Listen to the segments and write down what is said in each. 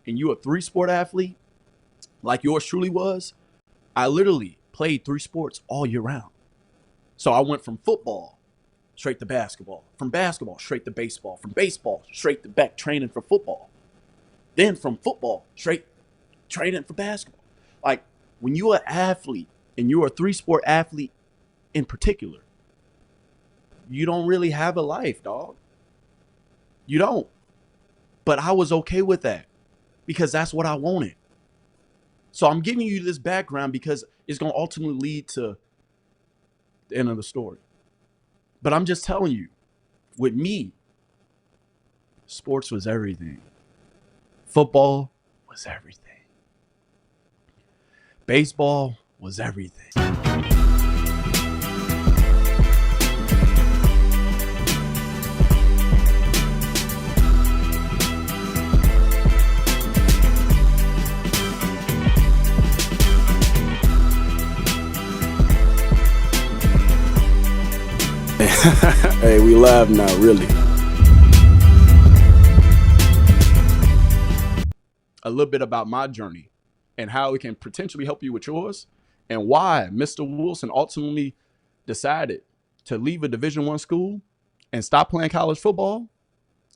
and you're a three-sport athlete, like yours truly was, I literally played three sports all year round. So I went from football straight to basketball, from basketball straight to baseball, from baseball straight to back training for football, then from football straight training for basketball. Like, when you're an athlete and you're a three-sport athlete in particular, you don't really have a life, dog. You don't. But I was okay with that because that's what I wanted. So I'm giving you this background because it's going to ultimately lead to the end of the story. But I'm just telling you, with me, sports was everything. Football was everything. Baseball was everything. Hey, we live now, really. A little bit about my journey and how it can potentially help you with yours, and why Mr. Wilson ultimately decided to leave a Division I school and stop playing college football.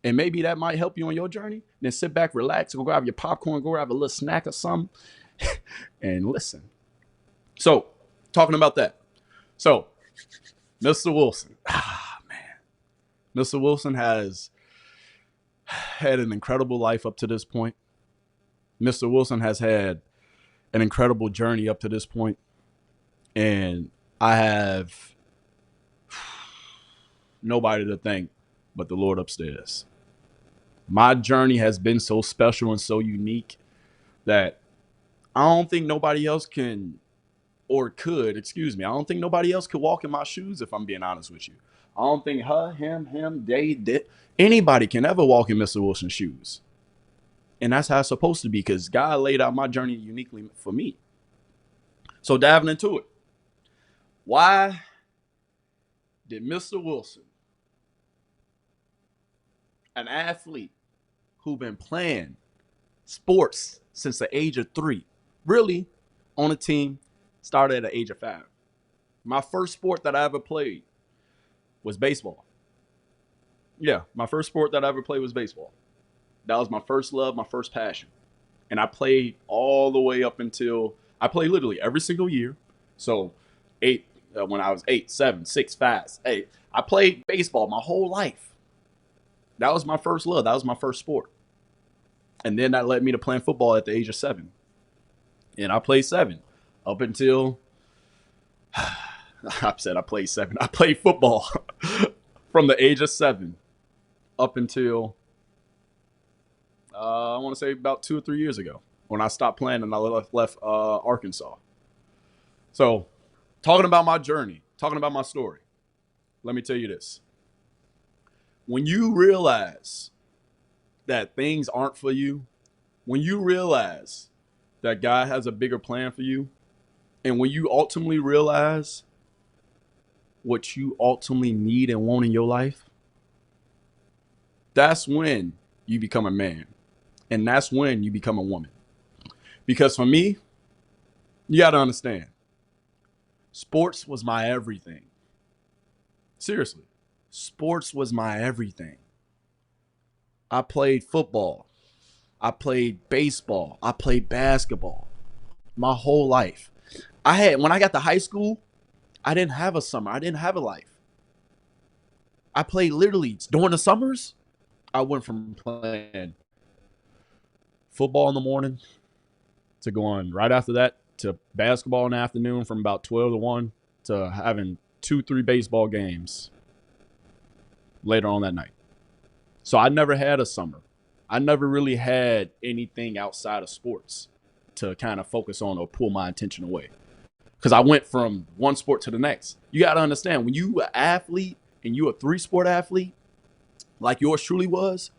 And maybe that might help you on your journey. Then sit back, relax, go grab your popcorn, go grab a little snack or something, and listen. So, talking about that. So, Mr. Wilson. Mr. Wilson has had an incredible life up to this point. Mr. Wilson has had an incredible journey up to this point. And I have nobody to thank but the Lord upstairs. My journey has been so special and so unique that I don't think nobody else can, or could, I don't think nobody else could walk in my shoes, if I'm being honest with you. I don't think her, him, they, anybody can ever walk in Mr. Wilson's shoes. And that's how it's supposed to be, because God laid out my journey uniquely for me. So diving into it. Why did Mr. Wilson, an athlete who's been playing sports since the age of 3, really on a team, started at the age of 5. My first sport that I ever played was baseball. Yeah, my first sport that I ever played was baseball. That was my first love, my first passion. And I played all the way up until, I played literally every single year. So when I was 8, 7, 6, 5, 8, I played baseball my whole life. That was my first love. That was my first sport. And then that led me to playing football at the age of 7. And I played 7 up until, I said I played 7. I played football from the age of 7 up until, I want to say about 2 or 3 years ago, when I stopped playing and I left Arkansas. So talking about my journey, talking about my story, let me tell you this. When you realize that things aren't for you, when you realize that God has a bigger plan for you, and when you ultimately realize what you ultimately need and want in your life, that's when you become a man. And that's when you become a woman. Because for me, you got to understand, sports was my everything. Seriously, sports was my everything. I played football. I played baseball. I played basketball my whole life. When I got to high school, I didn't have a summer. I didn't have a life. I played literally during the summers. I went from playing football in the morning to going right after that to basketball in the afternoon from about 12 to 1 to having 2-3 baseball games later on that night. So I never had a summer. I never really had anything outside of sports to kind of focus on or pull my attention away, because I went from one sport to the next. You got to understand, when you an athlete and you a 3-sport athlete, like yours truly was,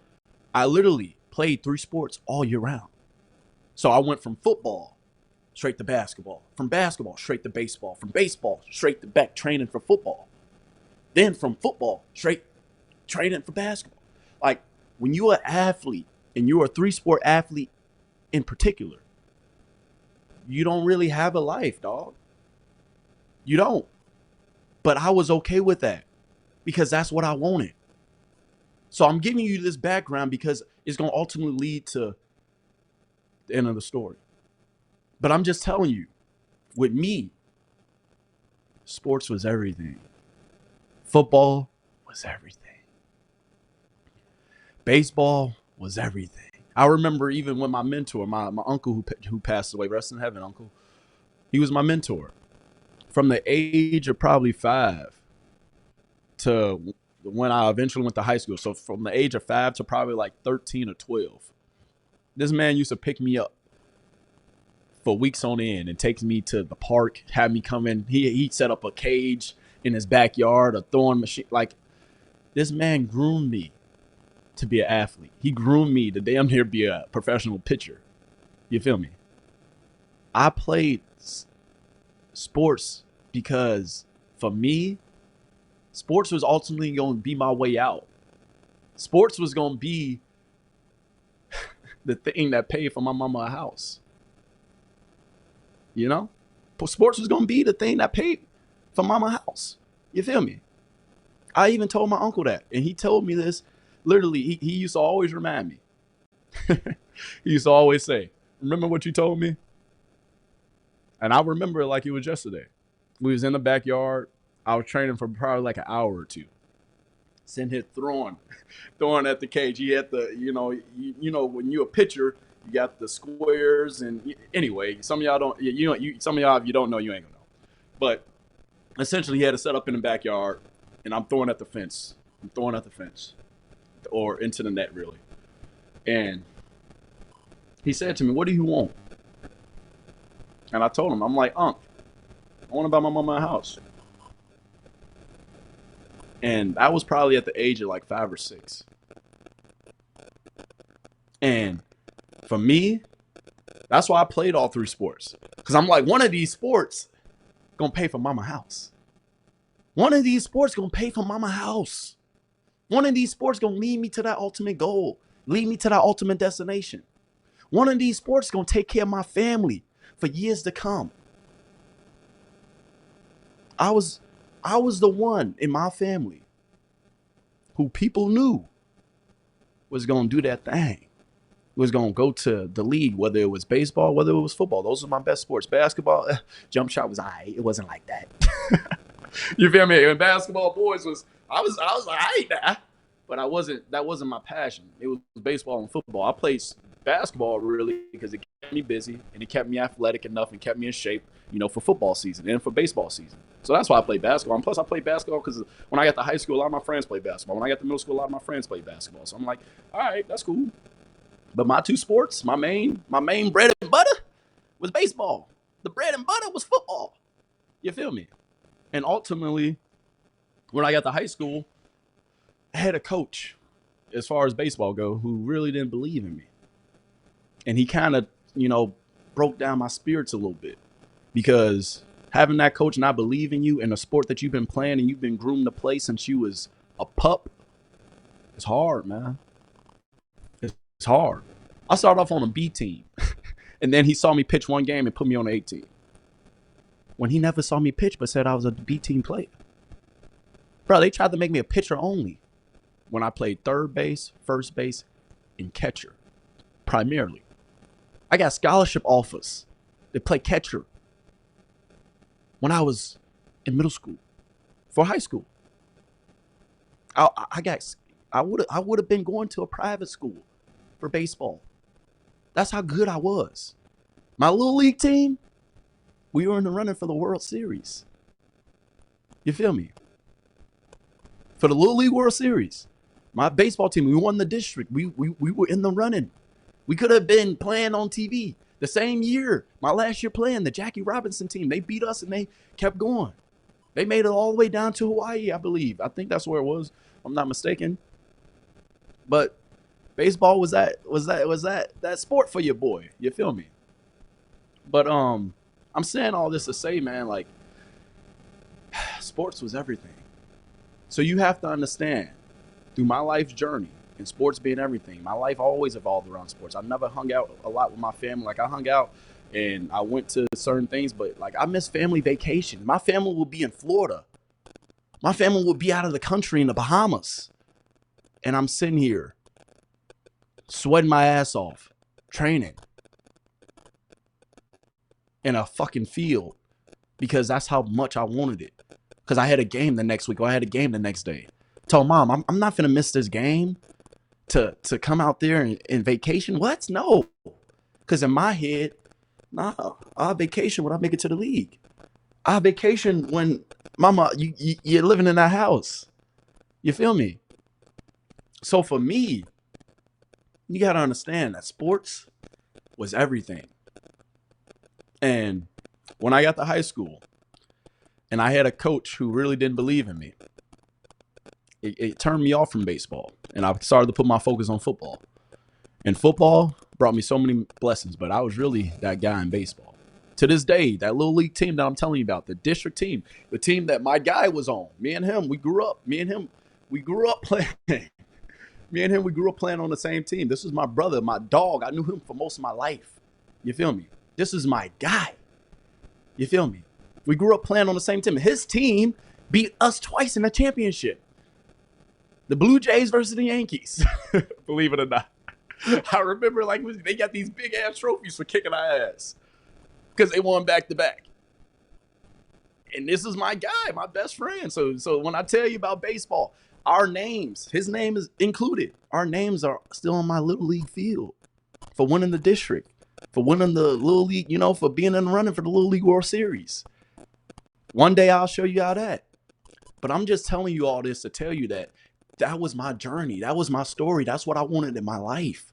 I literally played 3 sports all year round. So I went from football straight to basketball, from basketball straight to baseball, from baseball straight to back training for football, then from football straight training for basketball. Like, when you're an athlete and you're a 3-sport athlete in particular, you don't really have a life, dog. You don't. But I was okay with that because that's what I wanted. So I'm giving you this background because it's going to ultimately lead to the end of the story. But I'm just telling you, with me, sports was everything. Football was everything. Baseball was everything. I remember even when my mentor, my uncle who passed away, rest in heaven, uncle, he was my mentor. From the age of probably 5 to when I eventually went to high school. So from the age of 5 to probably like 13 or 12, this man used to pick me up for weeks on end and take me to the park, have me come in. He'd set up a cage in his backyard, a throwing machine. Like, this man groomed me to be an athlete. He groomed me to damn near be a professional pitcher. You feel me? I played sports because for me, sports was ultimately going to be my way out. Sports was going to be the thing that paid for my mama a house. You know? Sports was going to be the thing that paid for mama a house. You feel me? I even told my uncle that. And he told me this. Literally, he used to always remind me. He used to always say, remember what you told me? And I remember it like it was yesterday. We was in the backyard. I was training for probably like an hour or two. Sitting here throwing at the cage. He had the, you know, when you're a pitcher, you got the squares. And anyway, some of y'all don't, some of y'all, if you don't know, you ain't gonna know. But essentially, he had it set up in the backyard, and I'm throwing at the fence. Or into the net, really. And he said to me, what do you want? And I told him, I'm like, I want to buy my mama a house. And I was probably at the age of like 5 or 6. And for me, that's why I played all 3 sports. Because I'm like, one of these sports going to pay for mama house. One of these sports going to pay for mama house. One of these sports going to lead me to that ultimate goal. Lead me to that ultimate destination. One of these sports going to take care of my family for years to come. I was the one in my family who people knew was going to do that thing. Was going to go to the league, whether it was baseball, whether it was football. Those were my best sports. Basketball, jump shot was it wasn't like that. You feel me? And basketball, boys, I was like, but that wasn't my passion. It was baseball and football. I played basketball really because it kept me busy and it kept me athletic enough and kept me in shape, for football season and for baseball season. So that's why I played basketball. And plus I played basketball because when I got to high school, a lot of my friends played basketball. When I got to middle school, a lot of my friends played basketball. So I'm like, all right, that's cool. But my 2 sports, my main bread and butter was baseball. The bread and butter was football. You feel me? And ultimately, when I got to high school, I had a coach, as far as baseball go, who really didn't believe in me. And he kind of, broke down my spirits a little bit. Because having that coach not believe in you in a sport that you've been playing and you've been groomed to play since you was a pup, it's hard, man. It's hard. I started off on a B team. And then he saw me pitch one game and put me on the A team. When he never saw me pitch but said I was a B team player. Bro, they tried to make me a pitcher only when I played third base, first base, and catcher, primarily. I got scholarship offers to play catcher when I was in middle school for high school. I would have been going to a private school for baseball. That's how good I was. My little league team, we were in the running for the World Series. You feel me? For the Little League World Series. My baseball team, we won the district. We were in the running. We could have been playing on TV. The same year, my last year playing, the Jackie Robinson team, they beat us and they kept going. They made it all the way down to Hawaii, I believe. I think that's where it was, if I'm not mistaken. But baseball was that sport for your boy. You feel me? But I'm saying all this to say, man, like, sports was everything. So you have to understand, through my life's journey and sports being everything. My life always evolved around sports. I never hung out a lot with my family. Like I hung out and I went to certain things, but like I miss family vacation. My family would be in Florida. My family would be out of the country in the Bahamas. And I'm sitting here sweating my ass off, training in a fucking field because that's how much I wanted it. Because I had a game the next week or I had a game the next day. Told mom, I'm not finna miss this game to come out there and vacation. What? No. Because in my head, nah, I'll vacation when I make it to the league. I'll vacation when, mama, you're living in that house. You feel me? So for me, you got to understand that sports was everything. And when I got to high school and I had a coach who really didn't believe in me, it turned me off from baseball. And I started to put my focus on football. And football brought me so many blessings, but I was really that guy in baseball. To this day, that little league team that I'm telling you about, the district team, the team that my guy was on, me and him, we grew up playing. Me and him, we grew up playing on the same team. This is my brother, my dog. I knew him for most of my life. You feel me? This is my guy. You feel me? We grew up playing on the same team. His team beat us twice in the championship. The Blue Jays versus the Yankees. Believe it or not. I remember like they got these big ass trophies for kicking our ass because they won back to back. And this is my guy, my best friend. So when I tell you about baseball, our names, his name is included. Our names are still on my little league field for winning the district, for winning the little league, for being in the running for the Little League World Series. One day I'll show you how that. But I'm just telling you all this to tell you that was my journey. That was my story. That's what I wanted in my life.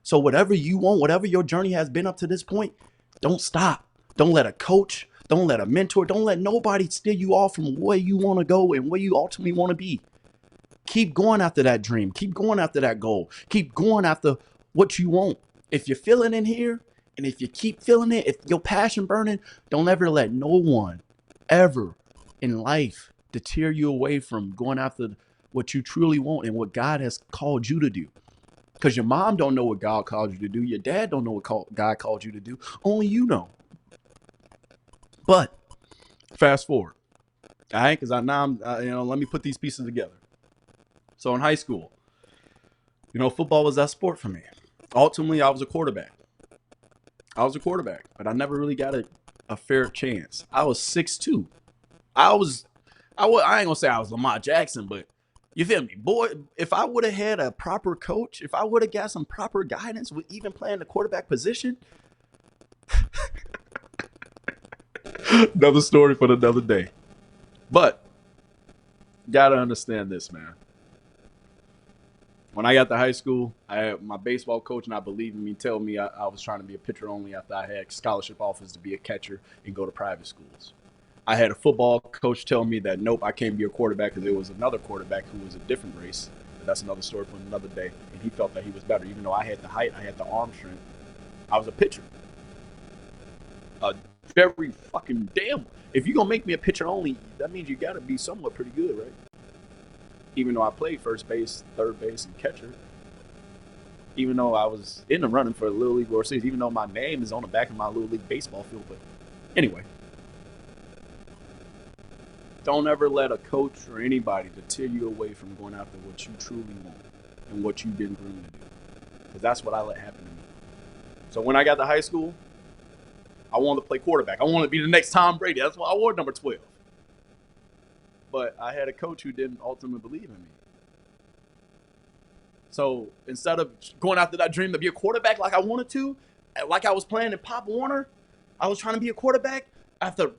So whatever you want, whatever your journey has been up to this point, don't stop. Don't let a coach, don't let a mentor, don't let nobody steer you off from where you want to go and where you ultimately want to be. Keep going after that dream. Keep going after that goal. Keep going after what you want. If you're feeling in here and if you keep feeling it, if your passion burning, don't ever let no one ever in life deter you away from going after what you truly want and what God has called you to do. Because your mom don't know what God called you to do. Your dad don't know what God called you to do. Only you know. But fast forward. All right, because let me put these pieces together. So in high school, football was that sport for me. Ultimately, I was a quarterback. But I never really got a fair chance. I was 6'2". I ain't gonna say I was Lamar Jackson, but you feel me? Boy, if I would have had a proper coach, if I would have got some proper guidance with even playing the quarterback position, another story for another day. But gotta understand this, man. When I got to high school, I had my baseball coach, and I believe in me, tell me I was trying to be a pitcher only after I had scholarship offers to be a catcher and go to private schools. I had a football coach tell me that, nope, I can't be a quarterback because there was another quarterback who was a different race. But that's another story for another day. And he felt that he was better. Even though I had the height, I had the arm strength, I was a pitcher. A very fucking damn. If you're going to make me a pitcher only, that means you got to be somewhat pretty good, right? Even though I played first base, third base, and catcher. Even though I was in the running for the Little League World Series. Even though my name is on the back of my Little League baseball field. But anyway. Don't ever let a coach or anybody deter you away from going after what you truly want and what you've been groomed to do. Because that's what I let happen to me. So when I got to high school, I wanted to play quarterback. I wanted to be the next Tom Brady. That's why I wore number 12. But I had a coach who didn't ultimately believe in me. So instead of going after that dream to be a quarterback like I wanted to, like I was playing in Pop Warner, I was trying to be a quarterback after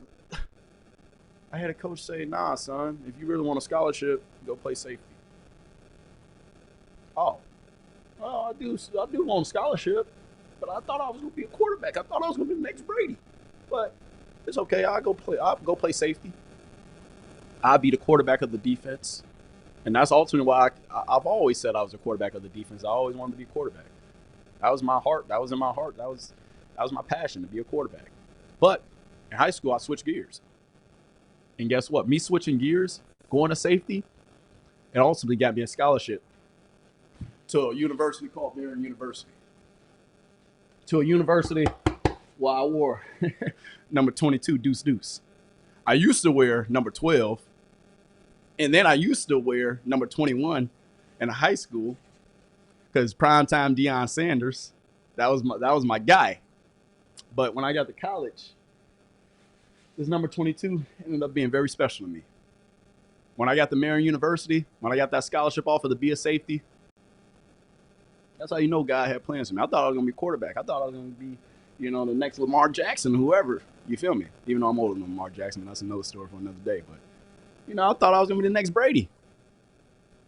I had a coach say, nah, son, if you really want a scholarship, go play safety. Oh, well, I do want a scholarship, but I thought I was going to be a quarterback. I thought I was going to be the next Brady. But it's okay. I'll go play safety. I'll be the quarterback of the defense. And that's ultimately why I've always said I was a quarterback of the defense. I always wanted to be a quarterback. That was my heart. That was in my heart. That was my passion, to be a quarterback. But in high school, I switched gears. And guess what? Me switching gears, going to safety, it ultimately got me a scholarship to a university called Marion University. To a university where I wore number 22, deuce deuce. I used to wear number 12, and then I used to wear number 21 in high school because primetime Deion Sanders, that was my guy. But when I got to college, this number 22 ended up being very special to me. When I got to Marion University, when I got that scholarship offer to be a safety, that's how you know God had plans for me. I thought I was going to be quarterback. I thought I was going to be, the next Lamar Jackson, whoever. You feel me? Even though I'm older than Lamar Jackson, that's another story for another day. But, I thought I was going to be the next Brady.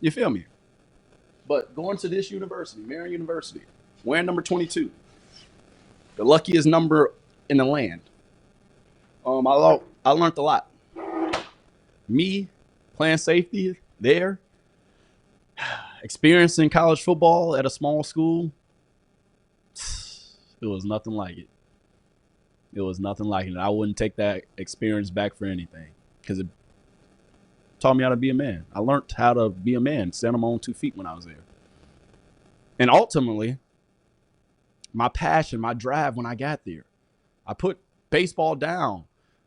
You feel me? But going to this university, Marion University, wearing number 22, the luckiest number in the land. I learned a lot. Me playing safety there, experiencing college football at a small school, it was nothing like it. It was nothing like it. I wouldn't take that experience back for anything because it taught me how to be a man. I learned how to be a man, stand on my own 2 feet when I was there. And ultimately, my passion, my drive when I got there, I put baseball down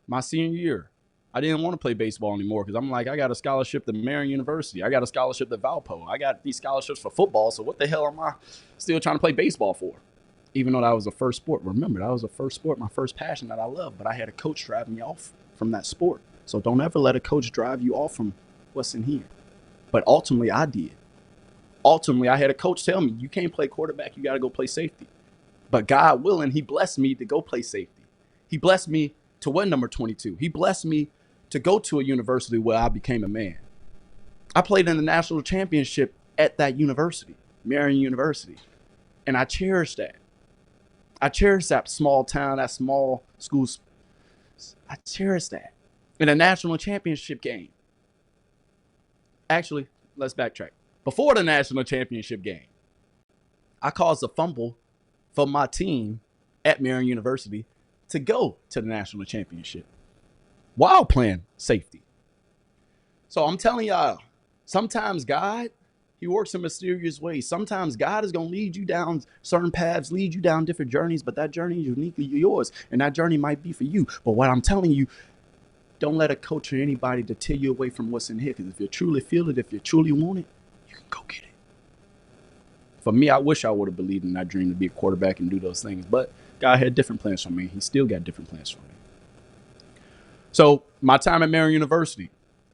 my senior year. I didn't want to play baseball anymore because I'm like, I got a scholarship to Marion University. I got a scholarship to Valpo. I got these scholarships for football. So what the hell am I still trying to play baseball for? Even though that was the first sport. Remember, that was the first sport, my first passion that I loved. But I had a coach drive me off from that sport. So don't ever let a coach drive you off from what's in here. But ultimately, I did. Ultimately, I had a coach tell me, you can't play quarterback. You got to go play safety. But God willing, he blessed me to go play safety. He blessed me to win number 22. He blessed me to go to a university where I became a man. I played in the national championship at that university, Marion University. And I cherish that. I cherish that small town, that small school. I cherish that. In a national championship game. Actually, let's backtrack. Before the national championship game, I caused a fumble for my team at Marion University to go to the national championship while playing safety. So I'm telling y'all, sometimes God, he works in mysterious ways. Sometimes God is going to lead you down certain paths, lead you down different journeys, but that journey is uniquely yours, and that journey might be for you. But what I'm telling you, don't let a coach or anybody to tear you away from what's in here, because if you truly feel it, if you truly want it, you can go get it. For me, I wish I would have believed in that dream to be a quarterback and do those things, but God had different plans for me. He still got different plans for me. So my time at Marion University,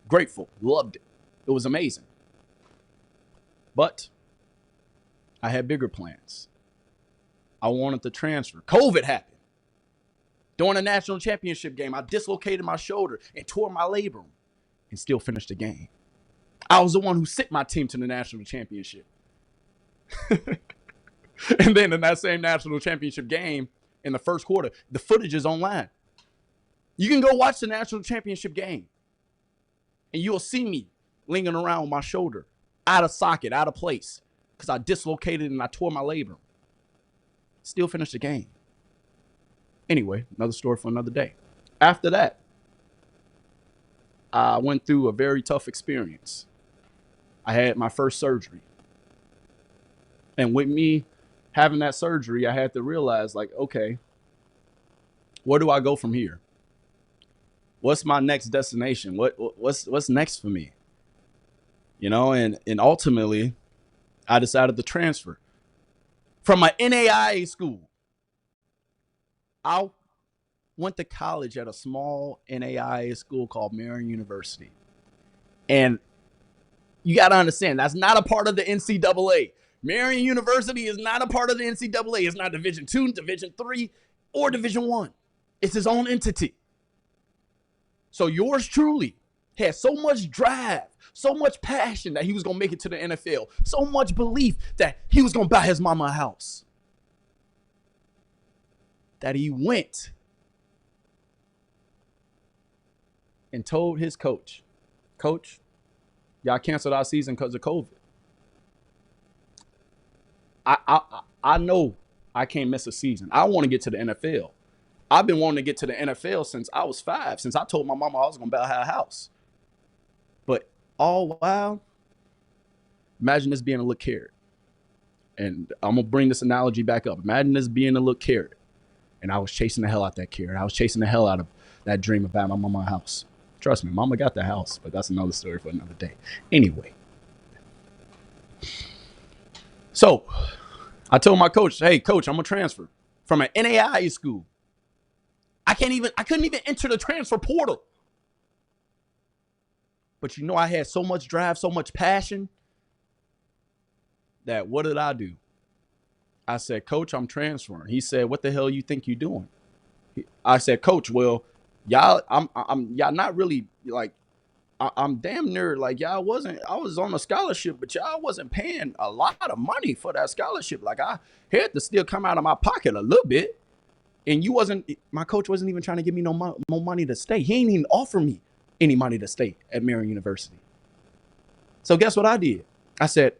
grateful, loved it. It was amazing. But I had bigger plans. I wanted to transfer. COVID happened. During the national championship game, I dislocated my shoulder and tore my labrum and still finished the game. I was the one who sent my team to the national championship. And then in that same national championship game, in the first quarter, the footage is online. You can go watch the national championship game, and you'll see me lingering around with my shoulder, out of socket, out of place, because I dislocated and I tore my labrum. Still finished the game. Anyway, another story for another day. After that, I went through a very tough experience. I had my first surgery. And with me having that surgery, I had to realize, like, okay, where do I go from here? What's my next destination? What's next for me? And ultimately, I decided to transfer from my NAIA school. I went to college at a small NAIA school called Marion University. And you got to understand, that's not a part of the NCAA. Marion University is not a part of the NCAA. It's not Division II, Division III, or Division I. It's his own entity. So yours truly had so much drive, so much passion that he was going to make it to the NFL, so much belief that he was going to buy his mama a house, that he went and told his coach, Coach, y'all canceled our season because of COVID. I know I can't miss a season. I want to get to the NFL. I've been wanting to get to the NFL since I was 5, since I told my mama I was going to buy her a house. But all while, imagine this being a little carrot. And I'm going to bring this analogy back up. Imagine this being a little carrot. And I was chasing the hell out that carrot. I was chasing the hell out of that dream about my mama's house. Trust me, mama got the house, but that's another story for another day. Anyway. So I told my coach, hey, coach, I'm going to transfer from an NAIA school. I couldn't even enter the transfer portal. But I had so much drive, so much passion that what did I do? I said, coach, I'm transferring. He said, what the hell you think you're doing? I said, coach, well, y'all not really like, I'm damn near like I was on a scholarship, but y'all wasn't paying a lot of money for that scholarship. Like I had to still come out of my pocket a little bit. And my coach wasn't even trying to give me no more money to stay. He ain't even offer me any money to stay at Marion University. So guess what I did? I said,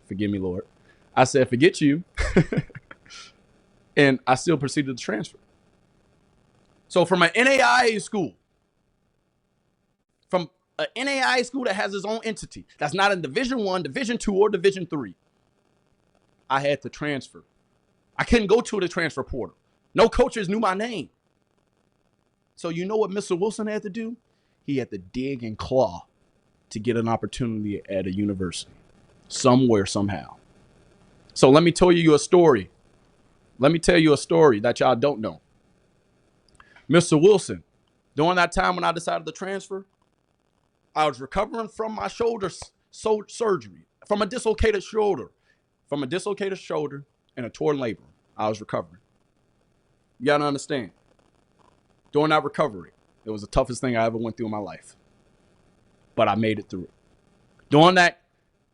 forgive me, Lord. I said, forget you. And I still proceeded to transfer. So from an NAIA school, from an NAIA school that has its own entity, that's not in Division I, Division II, or Division III, I had to transfer. I couldn't go to the transfer portal. No coaches knew my name. So you know what Mr. Wilson had to do? He had to dig and claw to get an opportunity at a university somewhere, somehow. So let me tell you a story. Let me tell you a story that y'all don't know. Mr. Wilson, during that time when I decided to transfer, I was recovering from my shoulder surgery, from a dislocated shoulder and a torn labrum. I was recovering. You got to understand, during that recovery, it was the toughest thing I ever went through in my life. But I made it through it. During that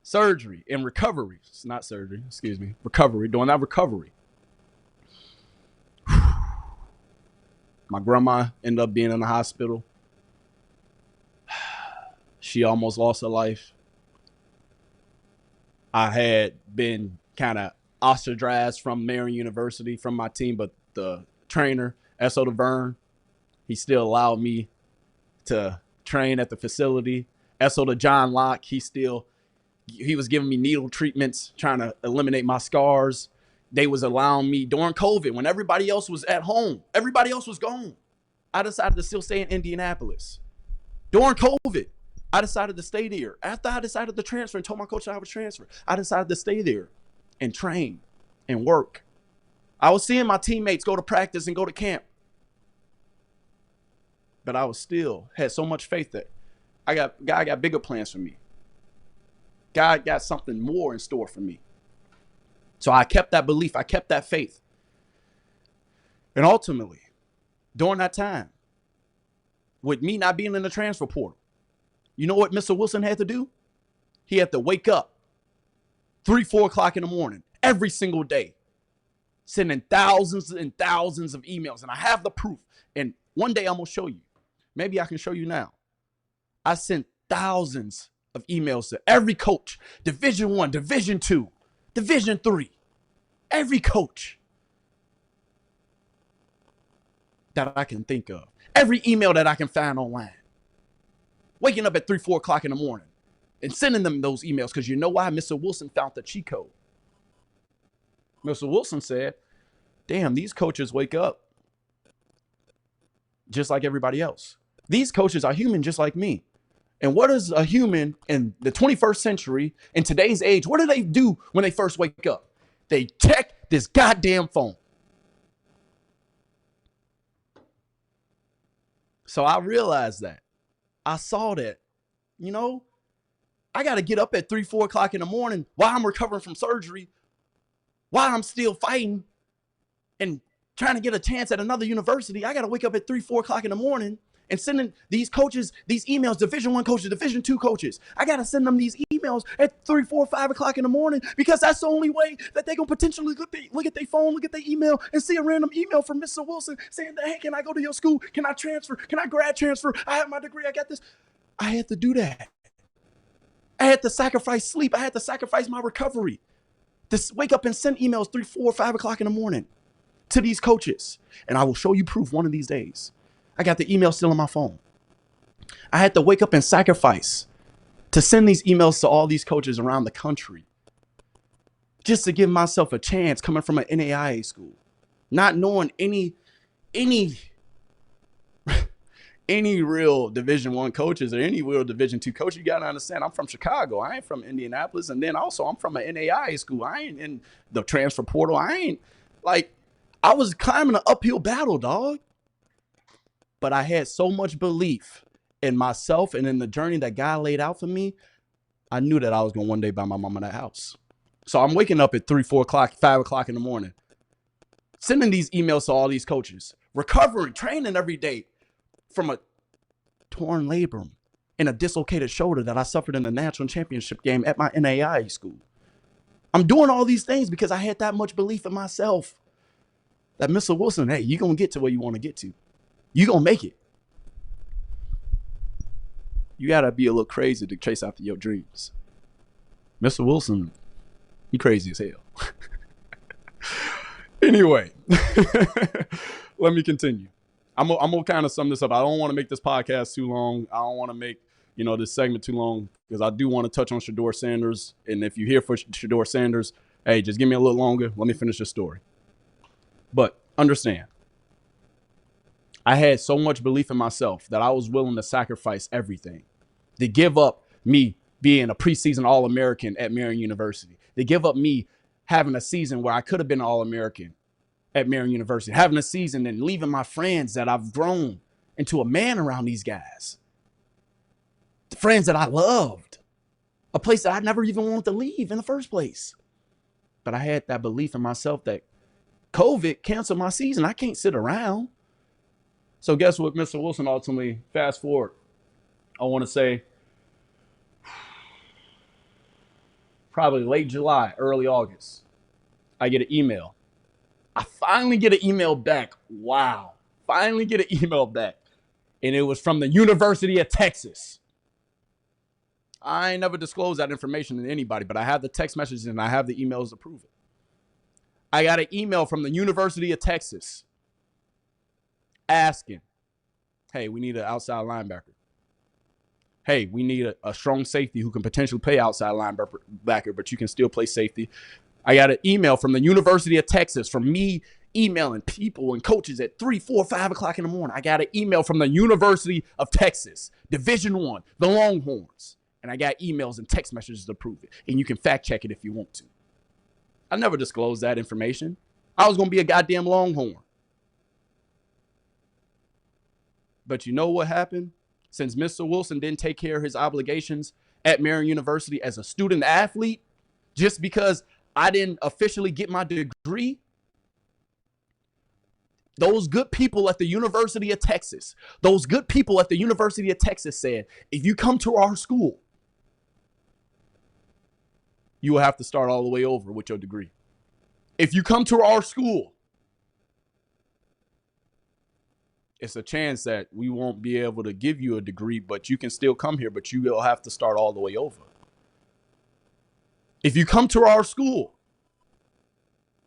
surgery and recovery, it's not surgery, excuse me, recovery, during that recovery, my grandma ended up being in the hospital. She almost lost her life. I had been kind of ostracized from Marion University, from my team, but the trainer, S.O. DeVerne, he still allowed me to train at the facility. S.O. to John Locke, he was giving me needle treatments, trying to eliminate my scars. They was allowing me during COVID, when everybody else was at home, everybody else was gone. I decided to still stay in Indianapolis. During COVID, I decided to stay there. After I decided to transfer and told my coach that I would transfer, I decided to stay there and train and work. I was seeing my teammates go to practice and go to camp. But I was still had so much faith that God got bigger plans for me. God got something more in store for me. So I kept that belief. I kept that faith. And ultimately, during that time, with me not being in the transfer portal, you know what Mr. Wilson had to do? He had to wake up 3-4 o'clock in the morning every single day, sending thousands and thousands of emails. And I have the proof. And one day I'm going to show you. Maybe I can show you now. I sent thousands of emails to every coach, Division I, Division II, Division III, every coach that I can think of, every email that I can find online, waking up at 3-4 o'clock in the morning and sending them those emails. Because you know why? Mr. Wilson found the cheat code. Mr. Wilson said, damn, these coaches wake up just like everybody else. These coaches are human just like me. And what is a human in the 21st century, in today's age, what do they do when they first wake up? They check this goddamn phone. So I realized that. I saw that, I got to get up at 3-4 o'clock in the morning while I'm recovering from surgery, while I'm still fighting and trying to get a chance at another university. I got to wake up at 3-4 o'clock in the morning and sending these coaches these emails, Division I coaches, Division II coaches. I got to send them these emails at 3, 4, 5 o'clock in the morning, because that's the only way that they going to potentially look at their phone, look at their email, and see a random email from Mr. Wilson saying, hey, can I go to your school? Can I transfer? Can I grad transfer? I have my degree. I got this. I had to do that. I had to sacrifice sleep. I had to sacrifice my recovery to wake up and send emails 3, 4, 5 o'clock in the morning to these coaches. And I will show you proof one of these days. I got the email still on my phone. I had to wake up and sacrifice to send these emails to all these coaches around the country, just to give myself a chance coming from an NAIA school, not knowing any any real Division I coaches or any real Division II coach. You got to understand, I'm from Chicago. I ain't from Indianapolis. And then also I'm from an NAIA school. I ain't in the transfer portal. I was climbing an uphill battle, dog. But I had so much belief in myself and in the journey that God laid out for me. I knew that I was going to one day buy my mama that house. So I'm waking up at 3, 4 o'clock, 5 o'clock in the morning, sending these emails to all these coaches, recovering, training every day from a torn labrum and a dislocated shoulder that I suffered in the national championship game at my NAIA school. I'm doing all these things because I had that much belief in myself that Mr. Wilson, hey, you're going to get to where you want to get to. You're going to make it. You got to be a little crazy to chase after your dreams. Mr. Wilson, you crazy as hell. Anyway, let me continue. I'm gonna kind of sum this up. I don't want to make this podcast too long. I don't want to make this segment too long because I do want to touch on Shedeur Sanders. And if you're here for Shedeur Sanders, hey, just give me a little longer. Let me finish the story. But understand, I had so much belief in myself that I was willing to sacrifice everything, to give up me being a preseason All-American at Marion University, to give up me having a season where I could have been an All-American at Marion University, having a season and leaving my friends that I've grown into a man around these guys, the friends that I loved, a place that I never even wanted to leave in the first place. But I had that belief in myself that COVID canceled my season. I can't sit around. So guess what, Mr. Wilson, ultimately, fast forward, I want to say probably late July, early August, I get an email. I finally get an email back. Wow. Finally get an email back. And it was from the University of Texas. I ain't never disclosed that information to anybody, but I have the text messages and I have the emails to prove it. I got an email from the University of Texas asking, hey, we need an outside linebacker. Hey, we need a strong safety who can potentially play outside linebacker, but you can still play safety. I got an email from the University of Texas from me emailing people and coaches at 3, 4, 5 o'clock in the morning. I got an email from the University of Texas, Division I, the Longhorns. And I got emails and text messages to prove it. And you can fact check it if you want to. I never disclosed that information. I was going to be a goddamn Longhorn. But you know what happened? Since Mr. Wilson didn't take care of his obligations at Marion University as a student athlete, just because I didn't officially get my degree, those good people at the University of Texas, said, if you come to our school, you will have to start all the way over with your degree. If you come to our school, it's a chance that we won't be able to give you a degree, but you can still come here, but you will have to start all the way over. If you come to our school,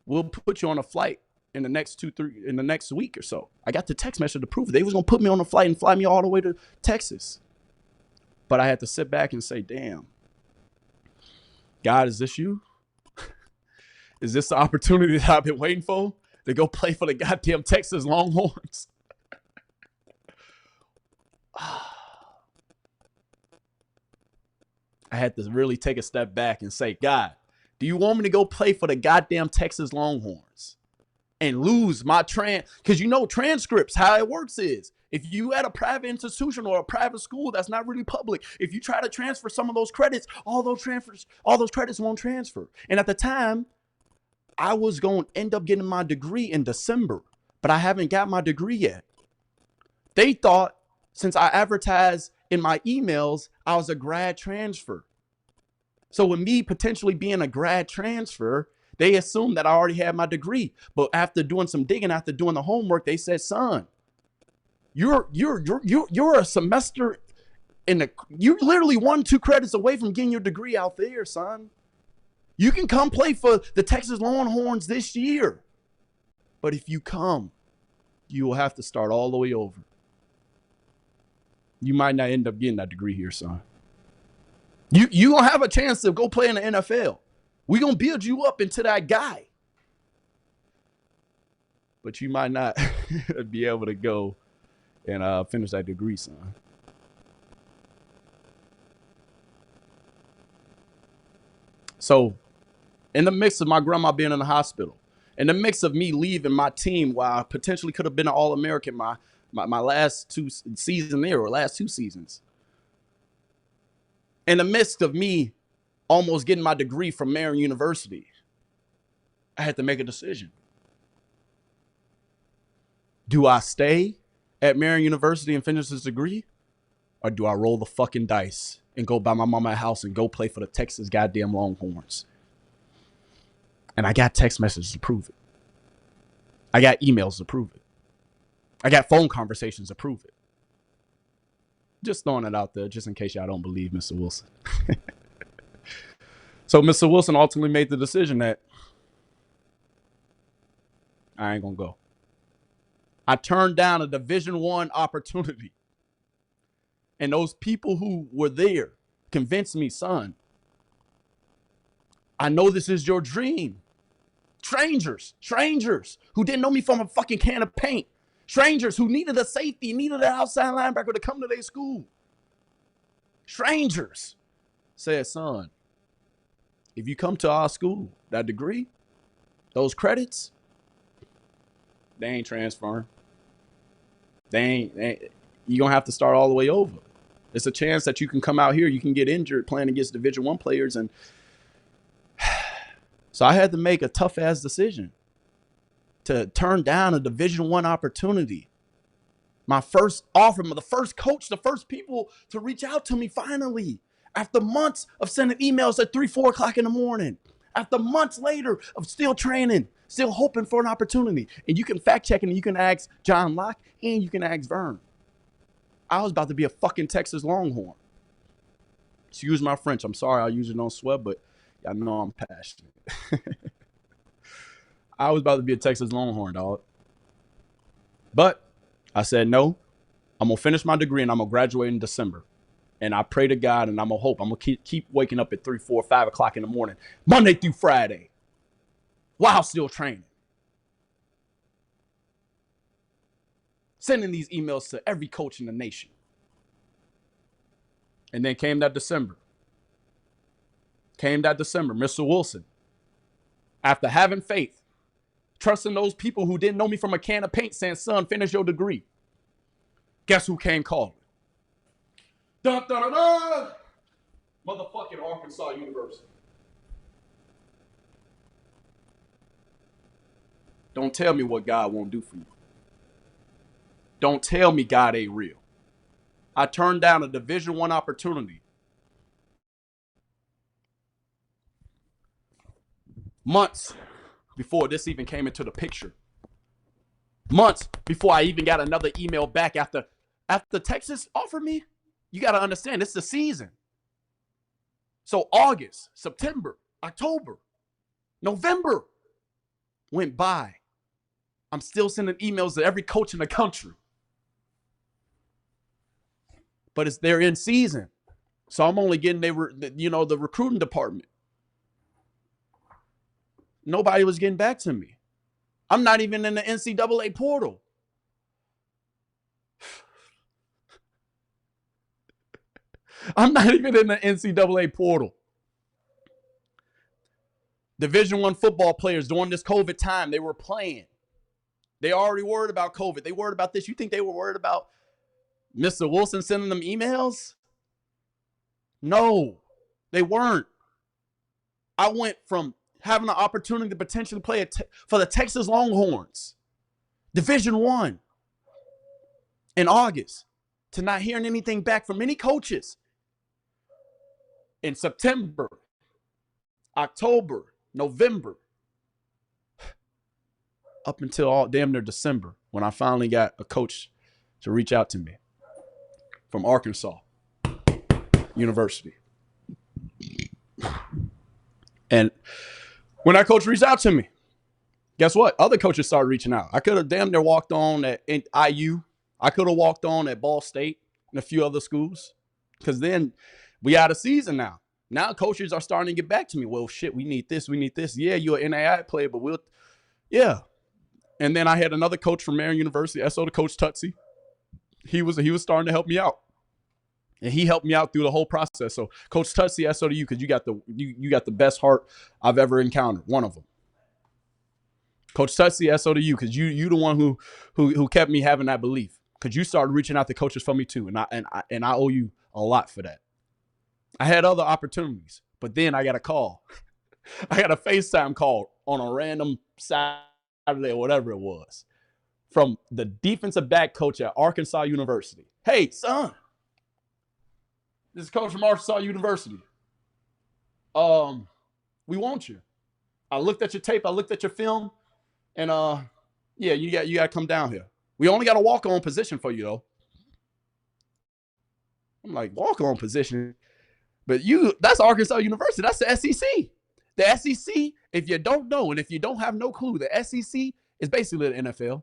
we'll put you on a flight in the next week or so. I got the text message to prove it. They was going to put me on a flight and fly me all the way to Texas. But I had to sit back and say, damn, God, is this you? Is this the opportunity that I've been waiting for to go play for the goddamn Texas Longhorns? I had to really take a step back and say, God, do you want me to go play for the goddamn Texas Longhorns and lose my because transcripts, how it works is if you at a private institution or a private school that's not really public, if you try to transfer some of those credits, all those credits won't transfer. And at the time, I was going to end up getting my degree in December, but I haven't got my degree yet. They thought since I advertised in my emails, I was a grad transfer. So with me potentially being a grad transfer, they assumed that I already had my degree. But after doing some digging, after doing the homework, they said, son, you're a semester you literally 1-2 credits away from getting your degree out there, son. You can come play for the Texas Longhorns this year. But if you come, you will have to start all the way over. You might not end up getting that degree here, son. You don't have a chance to go play in the NFL We're going to build you up into that guy. But you might not be able to go and finish that degree, son. So, in the mix of my grandma being in the hospital, in the mix of me leaving my team while I potentially could have been an All-American my last two seasons there, or last two seasons, in the midst of me almost getting my degree from Marion University, I had to make a decision. Do I stay at Marion University and finish this degree? Or do I roll the fucking dice and go buy my mama a house and go play for the Texas goddamn Longhorns? And I got text messages to prove it. I got emails to prove it. I got phone conversations to prove it. Just throwing it out there just in case y'all don't believe Mr. Wilson. So Mr. Wilson ultimately made the decision that I ain't going to go. I turned down a Division I opportunity. And those people who were there convinced me, son, I know this is your dream. Strangers who didn't know me from a fucking can of paint. Strangers who needed a safety, needed an outside linebacker to come to their school. Strangers said, son, if you come to our school, that degree, those credits, they ain't transferring. You're going to have to start all the way over. It's a chance that you can come out here, you can get injured playing against Division I players. And so I had to make a tough ass decision to turn down a Division I opportunity. My first offer, the first coach, the first people to reach out to me finally, after months of sending emails at 3, 4 o'clock in the morning, after months later of still training, still hoping for an opportunity. And you can fact check and you can ask John Locke and you can ask Vern. I was about to be a fucking Texas Longhorn. Excuse my French. I'm sorry. I usually don't swear, but y'all know I'm passionate. I was about to be a Texas Longhorn, dog. But I said, no, I'm going to finish my degree and I'm going to graduate in December. And I pray to God and I'm going to hope. I'm going to keep waking up at 3, 4, 5 o'clock in the morning, Monday through Friday, while still training. Sending these emails to every coach in the nation. And then came that December. Mr. Wilson, after having faith, trusting those people who didn't know me from a can of paint, saying, son, finish your degree. Guess who came calling? Dun, dun, dun, dun. Motherfucking Arkansas University. Don't tell me what God won't do for you. Don't tell me God ain't real. I turned down a Division I opportunity. Months before this even came into the picture. Months before I even got another email back after Texas offered me. You got to understand, it's the season. So August, September, October, November went by. I'm still sending emails to every coach in the country. But they're in season. So I'm only getting the recruiting department. Nobody was getting back to me. I'm not even in the NCAA portal. I'm not even in the NCAA portal. Division I football players during this COVID time, they were playing. They already worried about COVID. They worried about this. You think they were worried about Mr. Wilson sending them emails? No, they weren't. I went from having an opportunity to potentially play for the Texas Longhorns, Division I, in August, to not hearing anything back from any coaches. In September, October, November, up until damn near December, when I finally got a coach to reach out to me from Arkansas University. And when that coach reached out to me, guess what? Other coaches started reaching out. I could have damn near walked on at IU. I could have walked on at Ball State and a few other schools. Because then we out of season now. Now coaches are starting to get back to me. Well, shit, we need this. We need this. Yeah, you're an NAI player, but yeah. And then I had another coach from Marion University, SO to Coach Tutsi. He was starting to help me out. And he helped me out through the whole process. So Coach Tutsi, SO to you, because you got the best heart I've ever encountered. One of them. Coach Tutsi, SO to you, because you the one who kept me having that belief. Because you started reaching out to coaches for me too. And I owe you a lot for that. I had other opportunities, but then I got a call. I got a FaceTime call on a random Saturday or whatever it was from the defensive back coach at Arkansas University. Hey, son, this is coach from Arkansas University. We want you. I looked at your tape. I looked at your film, and yeah, you got to come down here. We only got a walk-on position for you though. I'm like, walk-on position? But that's Arkansas University. That's the SEC. The SEC, if you don't know, and if you don't have no clue, the SEC is basically the NFL.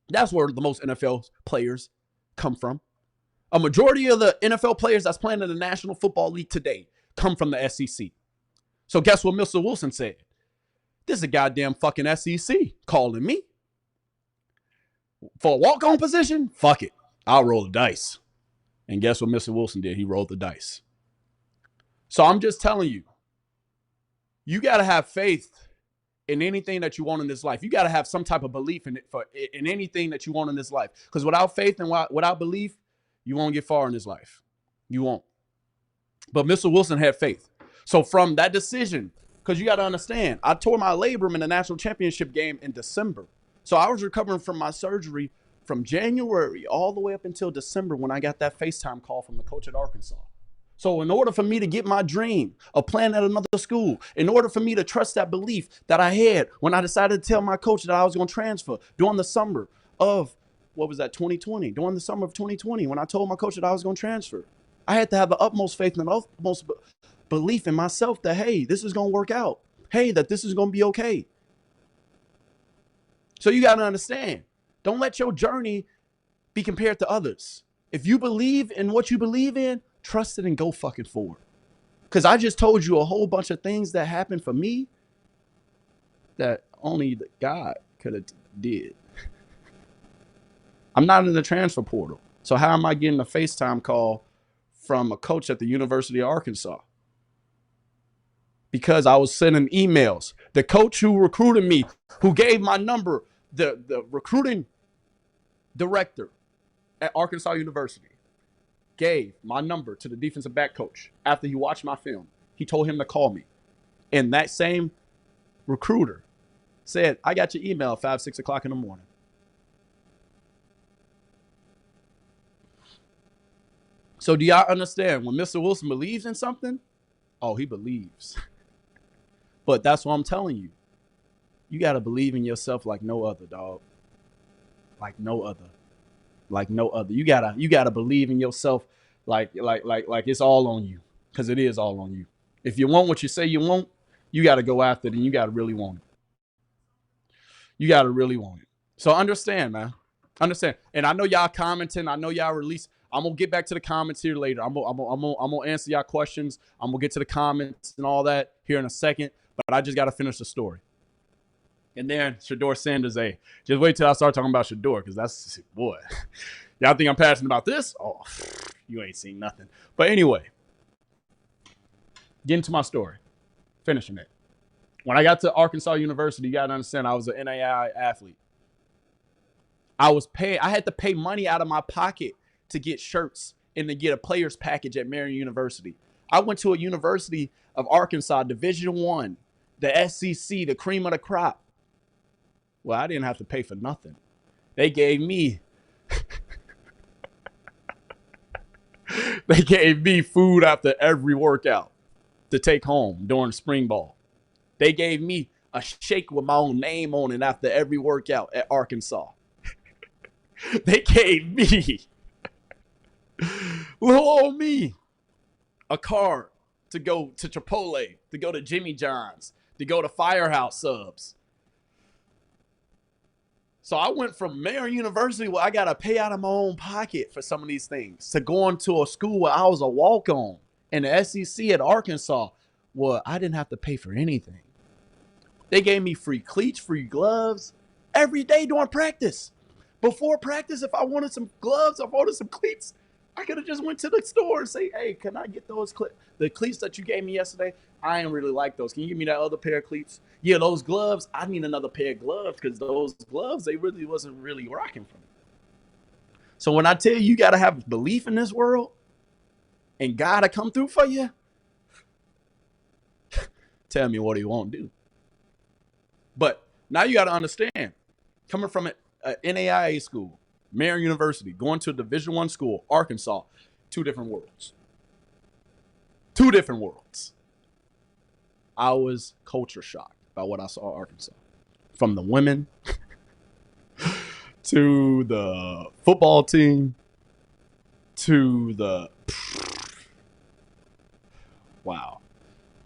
That's where the most NFL players come from. A majority of the NFL players that's playing in the National Football League today come from the SEC. So guess what Mr. Wilson said? This is a goddamn fucking SEC calling me. For a walk-on position? Fuck it. I'll roll the dice. And guess what Mr. Wilson did? He rolled the dice. So I'm just telling you, you got to have faith in anything that you want in this life. You got to have some type of belief in anything that you want in this life. Because without faith and without belief, you won't get far in this life. You won't. But Mr. Wilson had faith. So from that decision, because you got to understand, I tore my labrum in the national championship game in December. So I was recovering from my surgery from January all the way up until December when I got that FaceTime call from the coach at Arkansas. So in order for me to get my dream of playing at another school, in order for me to trust that belief that I had when I decided to tell my coach that I was going to transfer during the summer of, 2020? During the summer of 2020, when I told my coach that I was going to transfer, I had to have the utmost faith and the utmost belief in myself that, hey, this is going to work out. Hey, that this is going to be okay. So you got to understand, don't let your journey be compared to others. If you believe in what you believe in, trust it and go fucking forward. Because I just told you a whole bunch of things that happened for me that only God could have did. I'm not in the transfer portal. So how am I getting a FaceTime call from a coach at the University of Arkansas? Because I was sending emails. The coach who recruited me, who gave my number, the recruiting director at Arkansas University, gave my number to the defensive back coach after he watched my film. He told him to call me. And that same recruiter said, I got your email at 5, 6 o'clock in the morning. So do y'all understand? When Mr. Wilson believes in something, oh, he believes. But that's what I'm telling you. You got to believe in yourself like no other, dog. Like no other. Like no other. You gotta believe in yourself like it's all on you. Because it is all on you. If you want what you say you want, you got to go after it and you got to really want it. You got to really want it. So understand, man. Understand. And I know y'all commenting. I know y'all release. I'm going to get back to the comments here later. I'm going to answer y'all questions. I'm going to get to the comments and all that here in a second. But I just got to finish the story. And then Shador Sanders, just wait till I start talking about Shador, because that's, boy, y'all think I'm passionate about this? Oh, you ain't seen nothing. But anyway, getting to my story, finishing it. When I got to Arkansas University, you got to understand, I was an NAI athlete. I had to pay money out of my pocket to get shirts and to get a player's package at Marion University. I went to a University of Arkansas, Division I, the SEC, the cream of the crop. Well, I didn't have to pay for nothing. They gave me food after every workout to take home during spring ball. They gave me a shake with my own name on it after every workout at Arkansas. They gave me, little old me, a card to go to Chipotle, to go to Jimmy John's, to go to Firehouse Subs. So I went from Marion University, where I got to pay out of my own pocket for some of these things, to going to a school where I was a walk-on And the SEC at Arkansas, well, I didn't have to pay for anything. They gave me free cleats, free gloves every day during practice. Before practice, if I wanted some gloves, if I wanted some cleats, I could have just went to the store and say, hey, can I get those the cleats that you gave me yesterday? I ain't really like those. Can you give me that other pair of cleats? Yeah, those gloves, I need another pair of gloves because those gloves, they really wasn't really rocking for me. So when I tell you, you got to have belief in this world and God to come through for you, tell me what he won't do. But now you got to understand, coming from an NAIA school, Marion University, going to a Division I school, Arkansas, two different worlds. Two different worlds. I was culture shocked by what I saw at Arkansas. From the women to the football team to the... Wow.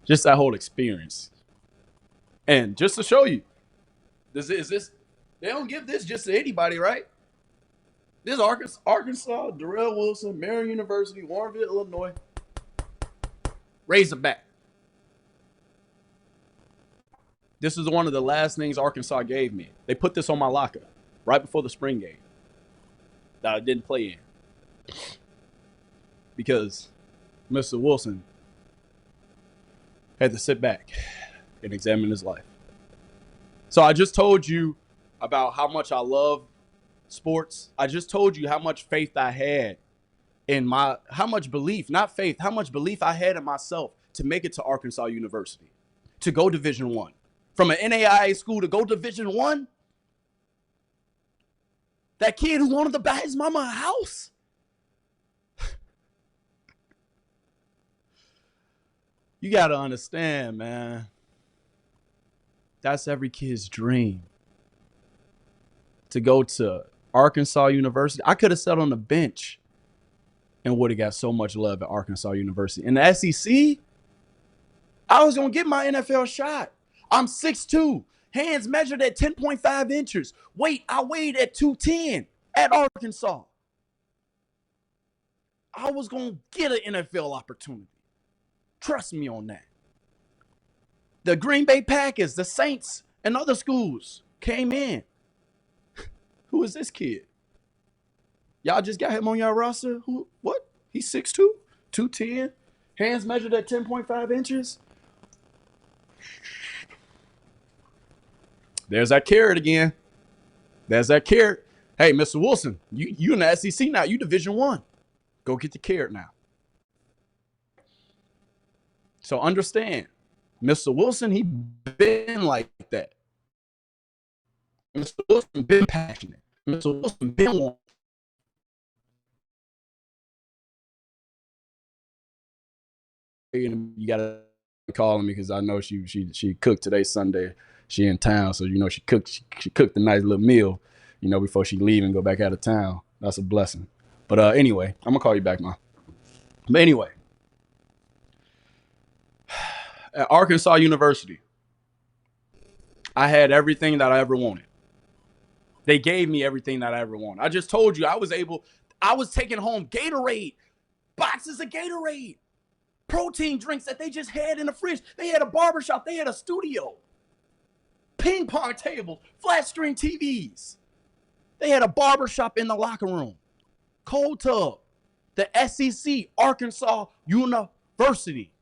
Just that whole experience. And just to show you, is this they don't give this just to anybody, right? This Arkansas, Darrell Wilson, Marion University, Warrenville, Illinois, Razorback. This is one of the last things Arkansas gave me. They put this on my locker right before the spring game that I didn't play in. Because Mr. Wilson had to sit back and examine his life. So I just told you about how much I love sports. I just told you how much faith I had in how much belief, not faith, how much belief I had in myself to make it to Arkansas University, to go Division I. From an NAIA school to go Division I. That kid who wanted to buy his mama a house. You got to understand, man. That's every kid's dream. To go to Arkansas University. I could have sat on the bench and would have got so much love at Arkansas University. In the SEC, I was going to get my NFL shot. I'm 6'2", hands measured at 10.5 inches. I weighed at 210 at Arkansas. I was going to get an NFL opportunity. Trust me on that. The Green Bay Packers, the Saints, and other schools came in. Who is this kid? Y'all just got him on your roster? Who? What? He's 6'2", 210, hands measured at 10.5 inches. There's that carrot again. There's that carrot. Hey, Mr. Wilson, you in the SEC now. You Division I. Go get the carrot now. So understand, Mr. Wilson, he been like that. Mr. Wilson been passionate. Mr. Wilson been one. You gotta call me because I know she cooked today Sunday. She in town, so she cooked a nice little meal, before she leave and go back out of town. That's a blessing. But anyway, I'm gonna call you back, Ma. But anyway, at Arkansas University, I had everything that I ever wanted. They gave me everything that I ever wanted. I just told you I was taking home Gatorade, boxes of Gatorade, protein drinks that they just had in the fridge. They had a barbershop. They had a studio, ping pong tables, flat screen TVs. They had a barbershop in the locker room, cold tub, the SEC, Arkansas University.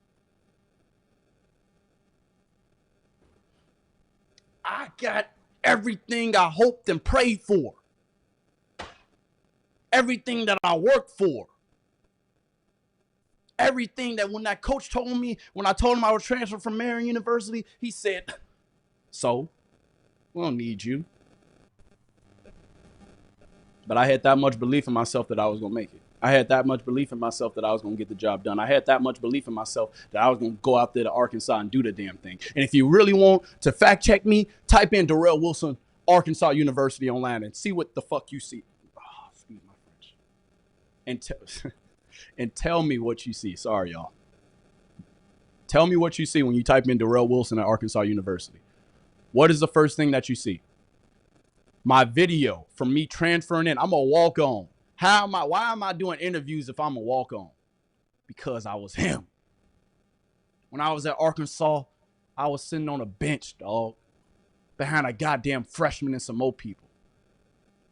I got everything I hoped and prayed for. Everything that I worked for. Everything that when that coach told me, when I told him I was transferred from Marion University, he said, so, we don't need you. But I had that much belief in myself that I was going to make it. I had that much belief in myself that I was going to get the job done. I had that much belief in myself that I was going to go out there to Arkansas and do the damn thing. And if you really want to fact check me, type in Darrell Wilson, Arkansas University online and see what the fuck you see. Oh, excuse my French. And tell me what you see. Sorry, y'all. Tell me what you see when you type in Darrell Wilson at Arkansas University. What is the first thing that you see? My video from me transferring in. I'm a walk-on. Why am I doing interviews if I'm a walk-on? Because I was him. When I was at Arkansas, I was sitting on a bench, dog, behind a goddamn freshman and some more people.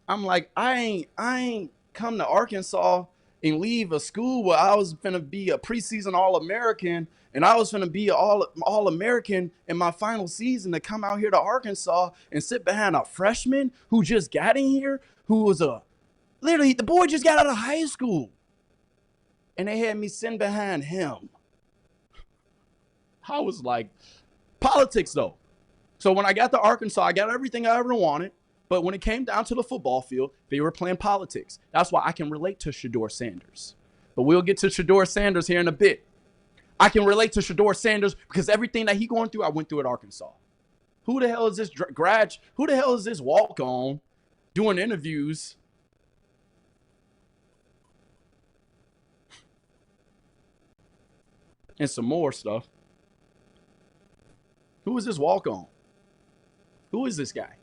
I'm like, I ain't come to Arkansas and leave a school where I was finna be a preseason All-American and I was finna be an All-American in my final season to come out here to Arkansas and sit behind a freshman who just got in here, who was literally, the boy just got out of high school. And they had me sitting behind him. I was like, politics though. So when I got to Arkansas, I got everything I ever wanted. But when it came down to the football field, they were playing politics. That's why I can relate to Shedeur Sanders. But we'll get to Shedeur Sanders here in a bit. I can relate to Shedeur Sanders because everything that he going through, I went through at Arkansas. Who the hell is this who the hell is this walk-on doing interviews? And some more stuff. Who is this walk-on? Who is this guy?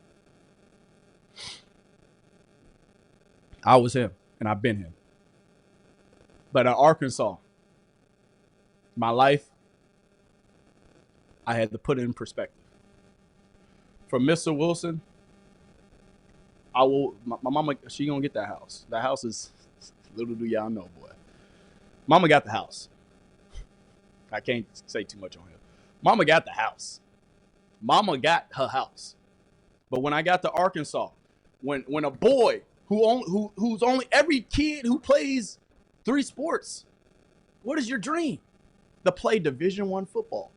I was him, and I've been him. But at Arkansas, my life, I had to put it in perspective. For Mr. Wilson, my mama, she gonna get that house. That house is, little do y'all know, boy. Mama got the house. I can't say too much on here. Mama got the house. Mama got her house. But when I got to Arkansas, when a boy who's only every kid who plays 3 sports, what is your dream? To play Division I football.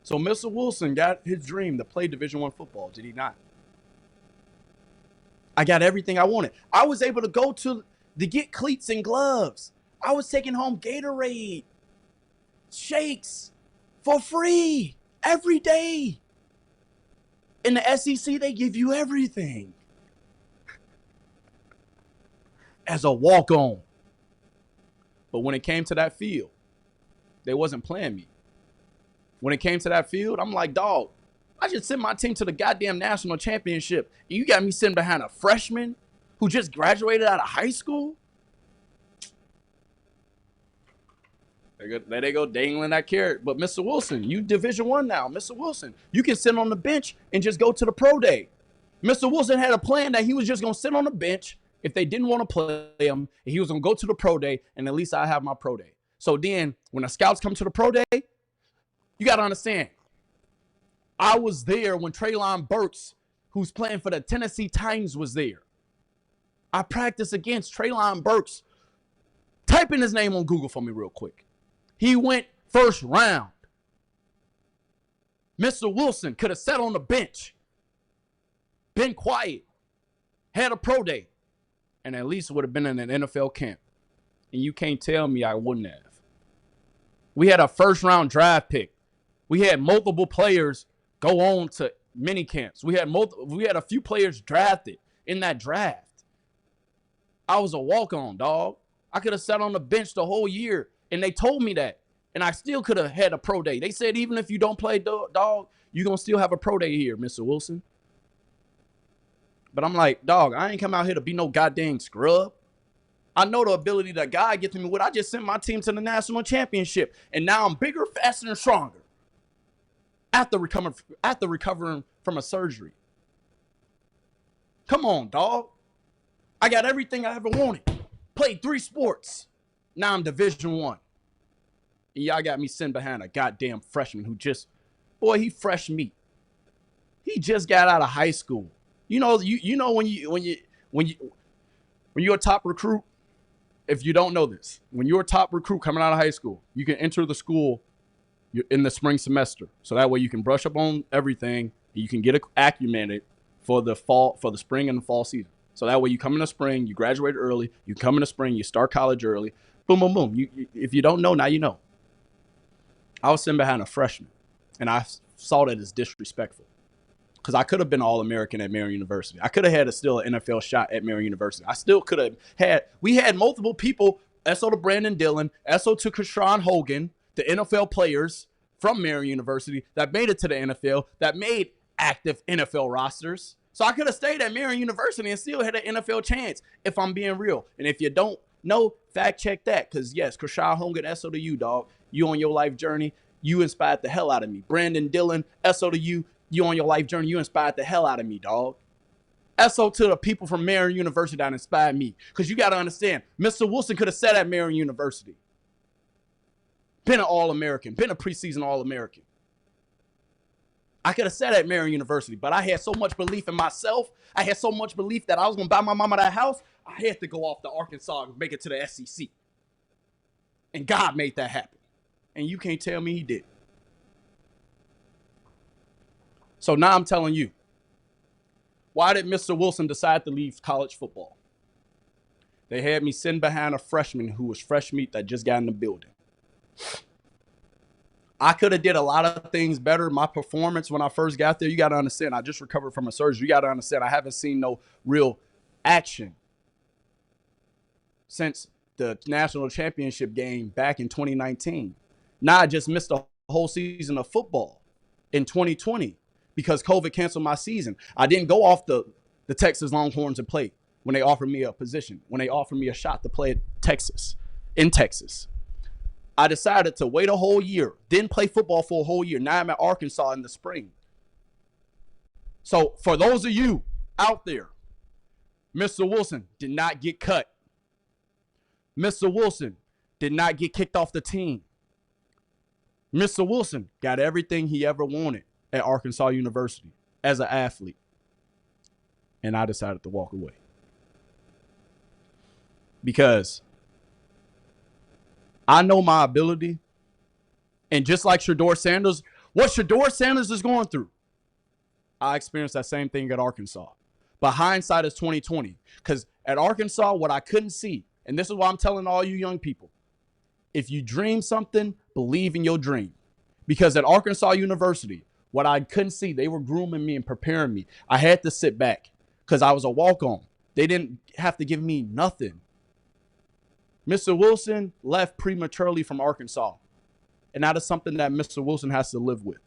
So Mr. Wilson got his dream to play Division I football, did he not? I got everything I wanted. I was able to go to get cleats and gloves. I was taking home Gatorade, shakes for free every day. In the SEC, they give you everything. As a walk-on. But when it came to that field, they wasn't playing me. When it came to that field, I'm like, dog, I just sent my team to the goddamn national championship. And you got me sitting behind a freshman who just graduated out of high school? There they go dangling that carrot. But Mr. Wilson, you Division I now. Mr. Wilson, you can sit on the bench and just go to the pro day. Mr. Wilson had a plan that he was just going to sit on the bench if they didn't want to play him. He was going to go to the pro day, and at least I have my pro day. So then when the scouts come to the pro day, you got to understand, I was there when Treylon Burks, who's playing for the Tennessee Titans, was there. I practiced against Treylon Burks. Type in his name on Google for me real quick. He went first round. Mr. Wilson could have sat on the bench, been quiet, had a pro day, and at least would have been in an NFL camp. And you can't tell me I wouldn't have. We had a first round draft pick. We had multiple players go on to mini camps. We had a few players drafted in that draft. I was a walk-on, dog. I could have sat on the bench the whole year, and they told me that. And I still could have had a pro day. They said even if you don't play, dog, you're going to still have a pro day here, Mr. Wilson. But I'm like, dog, I ain't come out here to be no goddamn scrub. I know the ability that God gets me with. I just sent my team to the national championship. And now I'm bigger, faster, and stronger. After recovering from a surgery. Come on, dog. I got everything I ever wanted. Played 3 sports. Now I'm Division I. And y'all got me sitting behind a goddamn freshman who just, boy, he fresh meat. He just got out of high school. You know when you're a top recruit, if you don't know this, when you're a top recruit coming out of high school, you can enter the school in the spring semester. So that way you can brush up on everything. And you can get acclimated for the spring and the fall season. So that way you come in the spring, you graduate early, you come in the spring, you start college early. Boom, boom, boom. If you don't know, now you know. I was sitting behind a freshman, and I saw that as disrespectful because I could have been All-American at Marion University. I could have had still an NFL shot at Marion University. I still could have had – we had multiple people, SO to Brandon Dillon, SO to Krishan Hogan, the NFL players from Marion University that made it to the NFL, that made active NFL rosters. So I could have stayed at Marion University and still had an NFL chance if I'm being real. And if you don't know, fact check that because, yes, Krishan Hogan, SO to you, dog. you on your life journey, you inspired the hell out of me. Brandon Dillon, SO to you, you on your life journey, you inspired the hell out of me, dog. SO to the people from Marion University that inspired me. Because you got to understand, Mr. Wilson could have sat at Marion University. Been an All-American, been a preseason All-American. I could have sat at Marion University, but I had so much belief in myself. I had so much belief that I was going to buy my mama that house. I had to go off to Arkansas and make it to the SEC. And God made that happen. And you can't tell me he did. So now I'm telling you, why did Mr. Wilson decide to leave college football? They had me sitting behind a freshman who was fresh meat that just got in the building. I could have did a lot of things better. My performance when I first got there, you got to understand, I just recovered from a surgery. You got to understand, I haven't seen no real action since the national championship game back in 2019. Now I just missed a whole season of football in 2020 because COVID canceled my season. I didn't go off the Texas Longhorns and play when they offered me a position, when they offered me a shot to play at in Texas. I decided to wait a whole year, didn't play football for a whole year. Now I'm at Arkansas in the spring. So for those of you out there, Mr. Wilson did not get cut. Mr. Wilson did not get kicked off the team. Mr. Wilson got everything he ever wanted at Arkansas University as an athlete. And I decided to walk away. Because I know my ability. And just like Shedeur Sanders, what Shedeur Sanders is going through, I experienced that same thing at Arkansas. But hindsight is 2020. Because at Arkansas, what I couldn't see, and this is why I'm telling all you young people, if you dream something, believe in your dream. Because at Arkansas University, what I couldn't see, they were grooming me and preparing me. I had to sit back because I was a walk-on. They didn't have to give me nothing. Mr. Wilson left prematurely from Arkansas. And that is something that Mr. Wilson has to live with.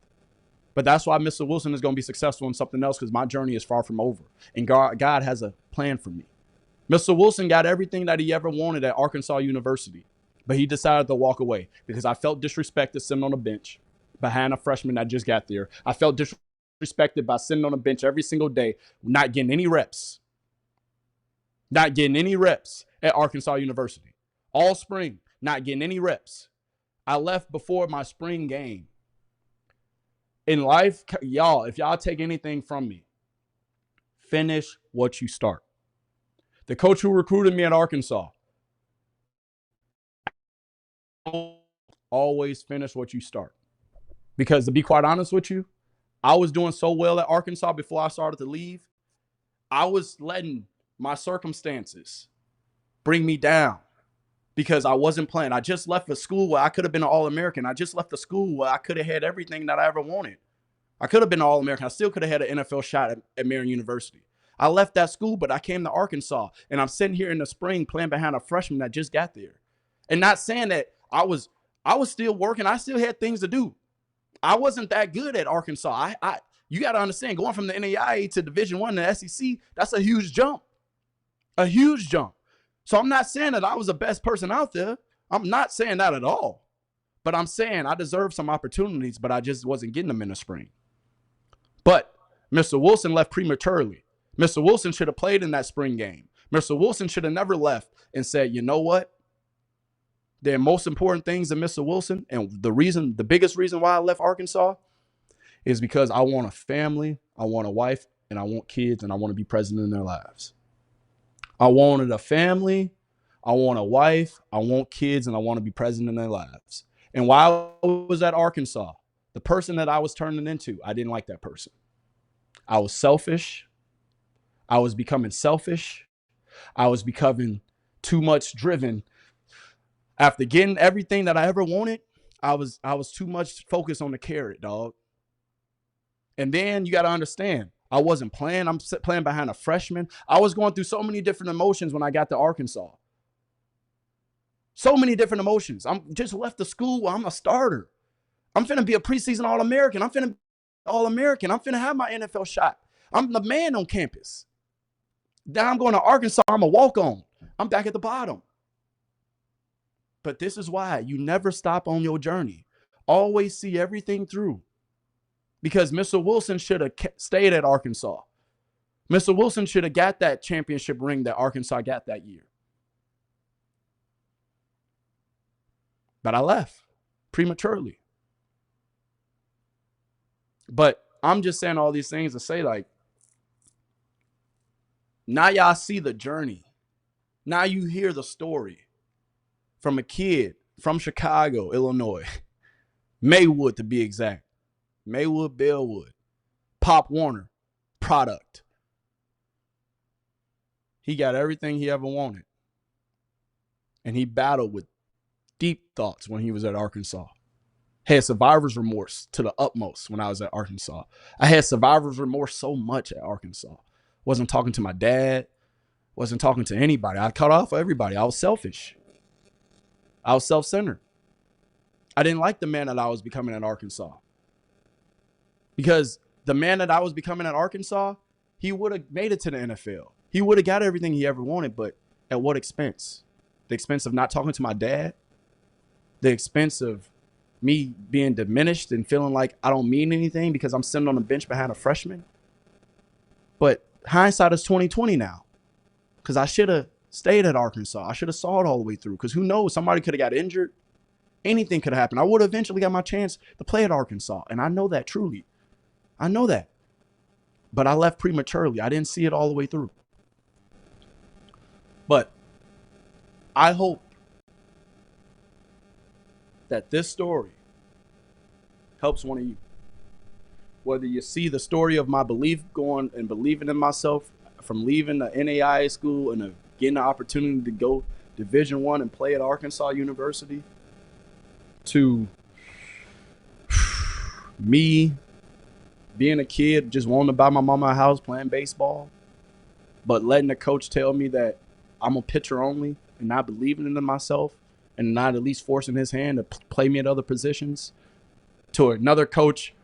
But that's why Mr. Wilson is going to be successful in something else, because my journey is far from over. And God has a plan for me. Mr. Wilson got everything that he ever wanted at Arkansas University. But he decided to walk away because I felt disrespected sitting on the bench behind a freshman that just got there. I felt disrespected by sitting on the bench every single day, not getting any reps. Not getting any reps at Arkansas University. All spring, not getting any reps. I left before my spring game. In life, y'all, if y'all take anything from me, finish what you start. The coach who recruited me at Arkansas, always finish what you start. Because to be quite honest with you, I was doing so well at Arkansas before I started to leave. I was letting my circumstances bring me down because I wasn't playing. I just left a school where I could have been an All-American. I just left a school where I could have had everything that I ever wanted. I could have been an All-American. I still could have had an NFL shot at Marion University. I left that school, but I came to Arkansas, and I'm sitting here in the spring playing behind a freshman that just got there. And not saying that I was still working. I still had things to do. I wasn't that good at Arkansas. You got to understand, going from the NAIA to Division I to the SEC, that's a huge jump. A huge jump. So I'm not saying that I was the best person out there. I'm not saying that at all. But I'm saying I deserved some opportunities, but I just wasn't getting them in the spring. But Mr. Wilson left prematurely. Mr. Wilson should have played in that spring game. Mr. Wilson should have never left and said, you know what? The most important things in Mr. Wilson, and the biggest reason why I left Arkansas is because I want a family, I want a wife, and I want kids, and I want to be present in their lives. I wanted a family, I want a wife, I want kids, and I want to be present in their lives. And while I was at Arkansas, the person that I was turning into, I didn't like that person. I was selfish. I was becoming selfish. I was becoming too much driven. After getting everything that I ever wanted, I was too much focused on the carrot, dog. And then you got to understand, I wasn't playing. I'm playing behind a freshman. I was going through so many different emotions when I got to Arkansas. So many different emotions. I'm just left the school. I'm a starter. I'm finna be a preseason All-American. I'm finna be All-American. I'm finna have my NFL shot. I'm the man on campus. Now I'm going to Arkansas. I'm a walk-on. I'm back at the bottom. But this is why you never stop on your journey. Always see everything through. Because Mr. Wilson should have stayed at Arkansas. Mr. Wilson should have got that championship ring that Arkansas got that year. But I left prematurely. But I'm just saying all these things to say, like, now y'all see the journey. Now you hear the story from a kid from Chicago, Illinois. Maywood, to be exact. Maywood, Bellwood. Pop Warner product. He got everything he ever wanted. And he battled with deep thoughts when he was at Arkansas. Had survivor's remorse to the utmost when I was at Arkansas. I had survivor's remorse so much at Arkansas. Wasn't talking to my dad. Wasn't talking to anybody. I cut off everybody. I was selfish. I was self-centered. I didn't like the man that I was becoming at Arkansas. Because the man that I was becoming at Arkansas, he would have made it to the NFL. He would have got everything he ever wanted, but at what expense? The expense of not talking to my dad? The expense of me being diminished and feeling like I don't mean anything because I'm sitting on the bench behind a freshman? But hindsight is 2020 now. Because I should have stayed at Arkansas. I should have saw it all the way through. Because who knows? Somebody could have got injured. Anything could have happened. I would have eventually got my chance to play at Arkansas. And I know that truly. I know that. But I left prematurely. I didn't see it all the way through. But I hope that this story helps one of you. Whether you see the story of my belief going and believing in myself from leaving the NAIA school and getting the opportunity to go Division I and play at Arkansas University, to me being a kid just wanting to buy my mama a house playing baseball, but letting the coach tell me that I'm a pitcher only and not believing in myself and not at least forcing his hand to play me at other positions, to another coach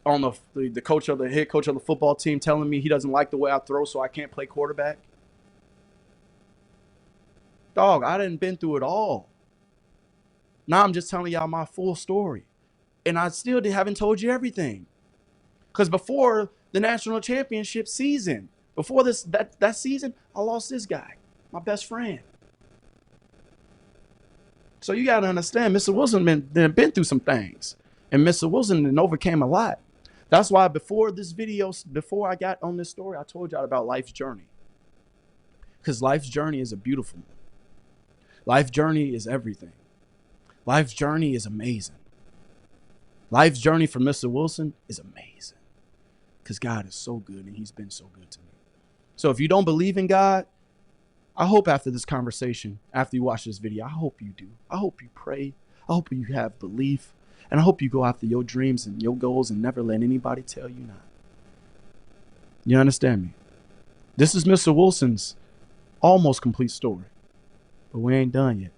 on the coach of the head coach of the football team telling me he doesn't like the way I throw, so I can't play quarterback. Dog, I done been through it all. Now I'm just telling y'all my full story. And I still haven't told you everything. Because before the national championship season, before that season, I lost this guy, my best friend. So you got to understand, Mr. Wilson been through some things. And Mr. Wilson overcame a lot. That's why before this video, before I got on this story, I told y'all about life's journey. Because life's journey is a beautiful one. Life's journey is everything. Life's journey is amazing. Life's journey for Mr. Wilson is amazing. Because God is so good and he's been so good to me. So if you don't believe in God, I hope after this conversation, after you watch this video, I hope you do. I hope you pray. I hope you have belief. And I hope you go after your dreams and your goals and never let anybody tell you not. You understand me? This is Mr. Wilson's almost complete story. But we ain't done yet.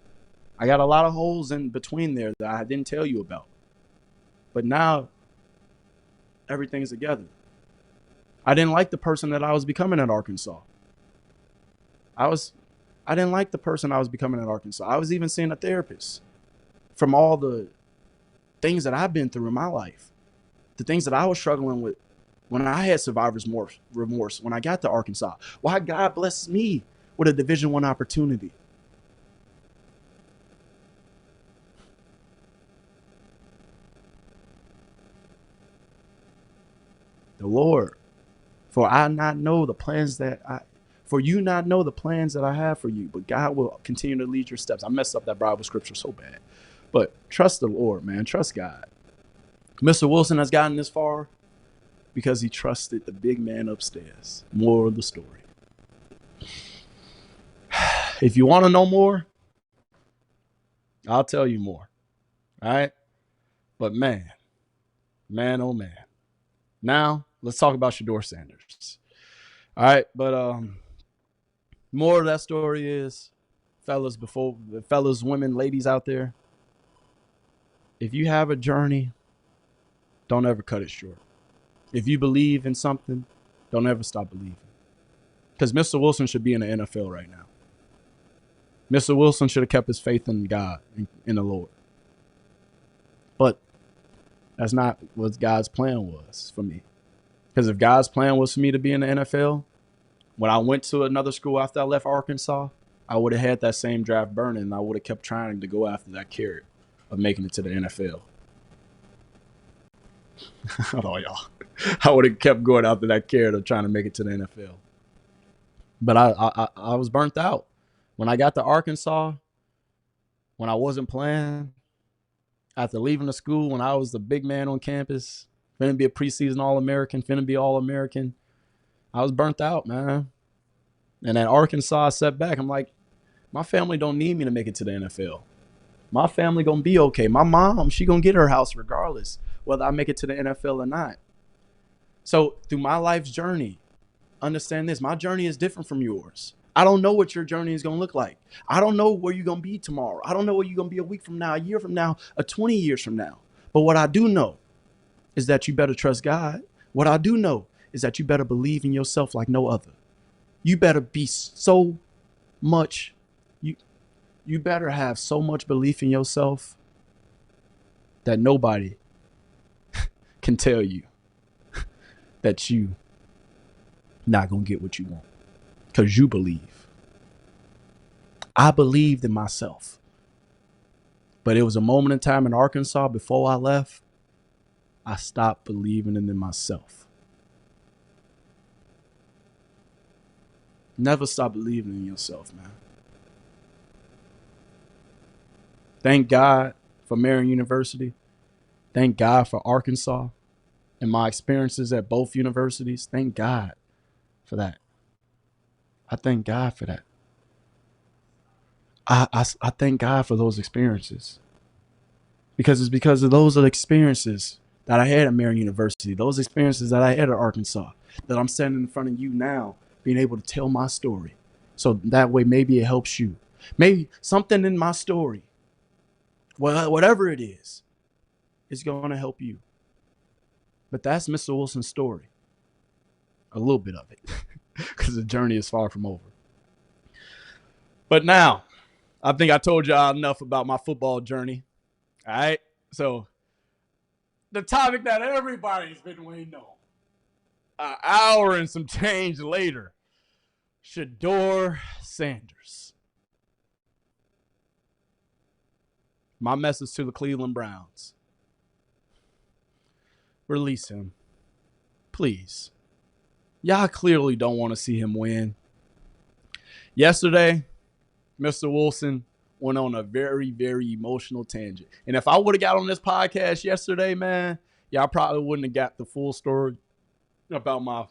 I got a lot of holes in between there that I didn't tell you about. But now, everything's together. I didn't like the person that I was becoming at Arkansas. I didn't like the person I was becoming at Arkansas. I was even seeing a therapist from all the things that I've been through in my life. The things that I was struggling with when I had survivor's remorse when I got to Arkansas. Why God blessed me with a Division I opportunity. The Lord, for you not know the plans that I have for you, but God will continue to lead your steps. I messed up that Bible scripture so bad. But trust the Lord, man. Trust God. Mr. Wilson has gotten this far because he trusted the big man upstairs. Moral of the story. If you want to know more, I'll tell you more. All right? But man, oh man. Now, let's talk about Shedeur Sanders. All right, but more of that story is, fellas, women, ladies out there, if you have a journey, don't ever cut it short. If you believe in something, don't ever stop believing. Because Mr. Wilson should be in the NFL right now. Mr. Wilson should have kept his faith in God, in the Lord. But that's not what God's plan was for me. Because if God's plan was for me to be in the NFL, when I went to another school after I left Arkansas, I would have had that same draft burning, and I would have kept trying to go after that carrot of making it to the NFL. Hold on, y'all. I would have kept going after that carrot of trying to make it to the NFL. But I was burnt out. When I got to Arkansas, when I wasn't playing, after leaving the school, when I was the big man on campus, finna be a preseason All-American, finna be All-American, I was burnt out, man. And at Arkansas, I sat back. I'm like, my family don't need me to make it to the NFL. My family gonna be okay. My mom, she gonna get her house regardless, whether I make it to the NFL or not. So through my life's journey, understand this, my journey is different from yours. I don't know what your journey is going to look like. I don't know where you're going to be tomorrow. I don't know where you're going to be a week from now, a year from now, or 20 years from now. But what I do know is that you better trust God. What I do know is that you better believe in yourself like no other. You better be so much, you better have so much belief in yourself that nobody can tell you that you not going to get what you want. Because you believe. I believed in myself. But it was a moment in time in Arkansas before I left, I stopped believing in myself. Never stop believing in yourself, man. Thank God for Marion University. Thank God for Arkansas and my experiences at both universities. Thank God for that. I thank God for that. I thank God for those experiences. Because it's because of those experiences that I had at Marion University, those experiences that I had at Arkansas, that I'm standing in front of you now, being able to tell my story. So that way, maybe it helps you. Maybe something in my story, well, whatever it is going to help you. But that's Mr. Wilson's story. A little bit of it. Because the journey is far from over. But now, I think I told y'all enough about my football journey. All right? So, the topic that everybody's been waiting on. An hour and some change later. Shedeur Sanders. My message to the Cleveland Browns. Release him. Please. Y'all clearly don't want to see him win. Yesterday, Mr. Wilson went on a very, very emotional tangent. And if I would have got on this podcast yesterday, man, y'all probably wouldn't have got the full story about my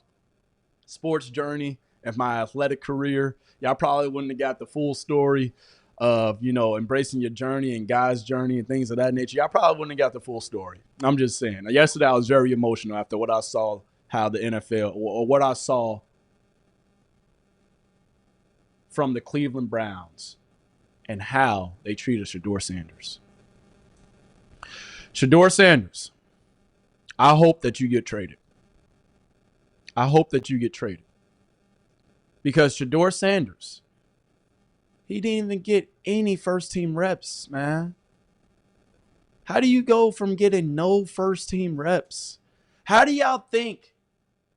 sports journey and my athletic career. Y'all probably wouldn't have got the full story of, embracing your journey and God's journey and things of that nature. Y'all probably wouldn't have got the full story. I'm just saying. Yesterday, I was very emotional after what I saw how the NFL, or what I saw from the Cleveland Browns and how they treated Shedeur Sanders. Shedeur Sanders, I hope that you get traded. I hope that you get traded. Because Shedeur Sanders, he didn't even get any first-team reps, man. How do you go from getting no first-team reps? How do y'all think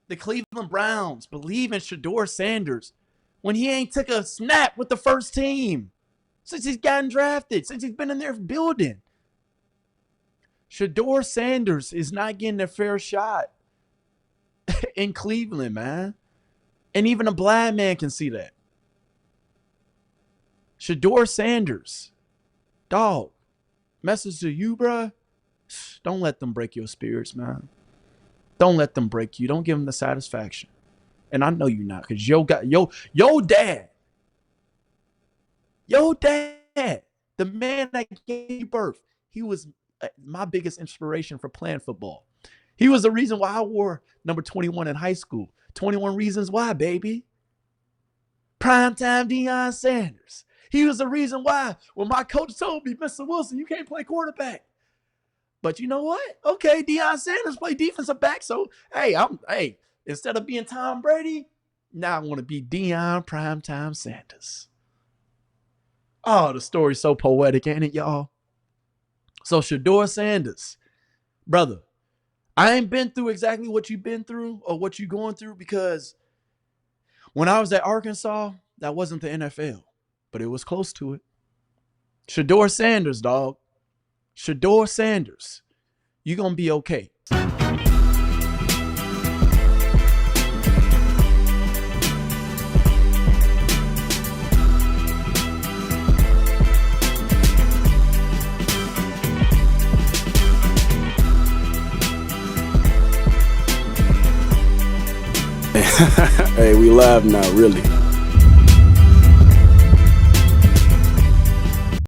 the Cleveland Browns believe in Shedeur Sanders when he ain't took a snap with the first team since he's gotten drafted, since he's been in their building? Shedeur Sanders is not getting a fair shot in Cleveland, man. And even a blind man can see that. Shedeur Sanders, dog, message to you, bruh. Don't let them break your spirits, man. Don't let them break you. Don't give them the satisfaction. And I know you're not, because your dad, the man that gave you birth, he was my biggest inspiration for playing football. He was the reason why I wore number 21 in high school. 21 reasons why, baby. Primetime Deion Sanders. He was the reason why when my coach told me, Mr. Wilson, you can't play quarterback. But you know what? Okay, Deion Sanders play defensive back. So, hey, instead of being Tom Brady, now I want to be Deion Primetime Sanders. Oh, the story's so poetic, ain't it, y'all? So Shador Sanders, brother, I ain't been through exactly what you've been through or what you're going through, because when I was at Arkansas, that wasn't the NFL, but it was close to it. Shador Sanders, dog. Shador Sanders. You're going to be okay. Hey, we live now, really.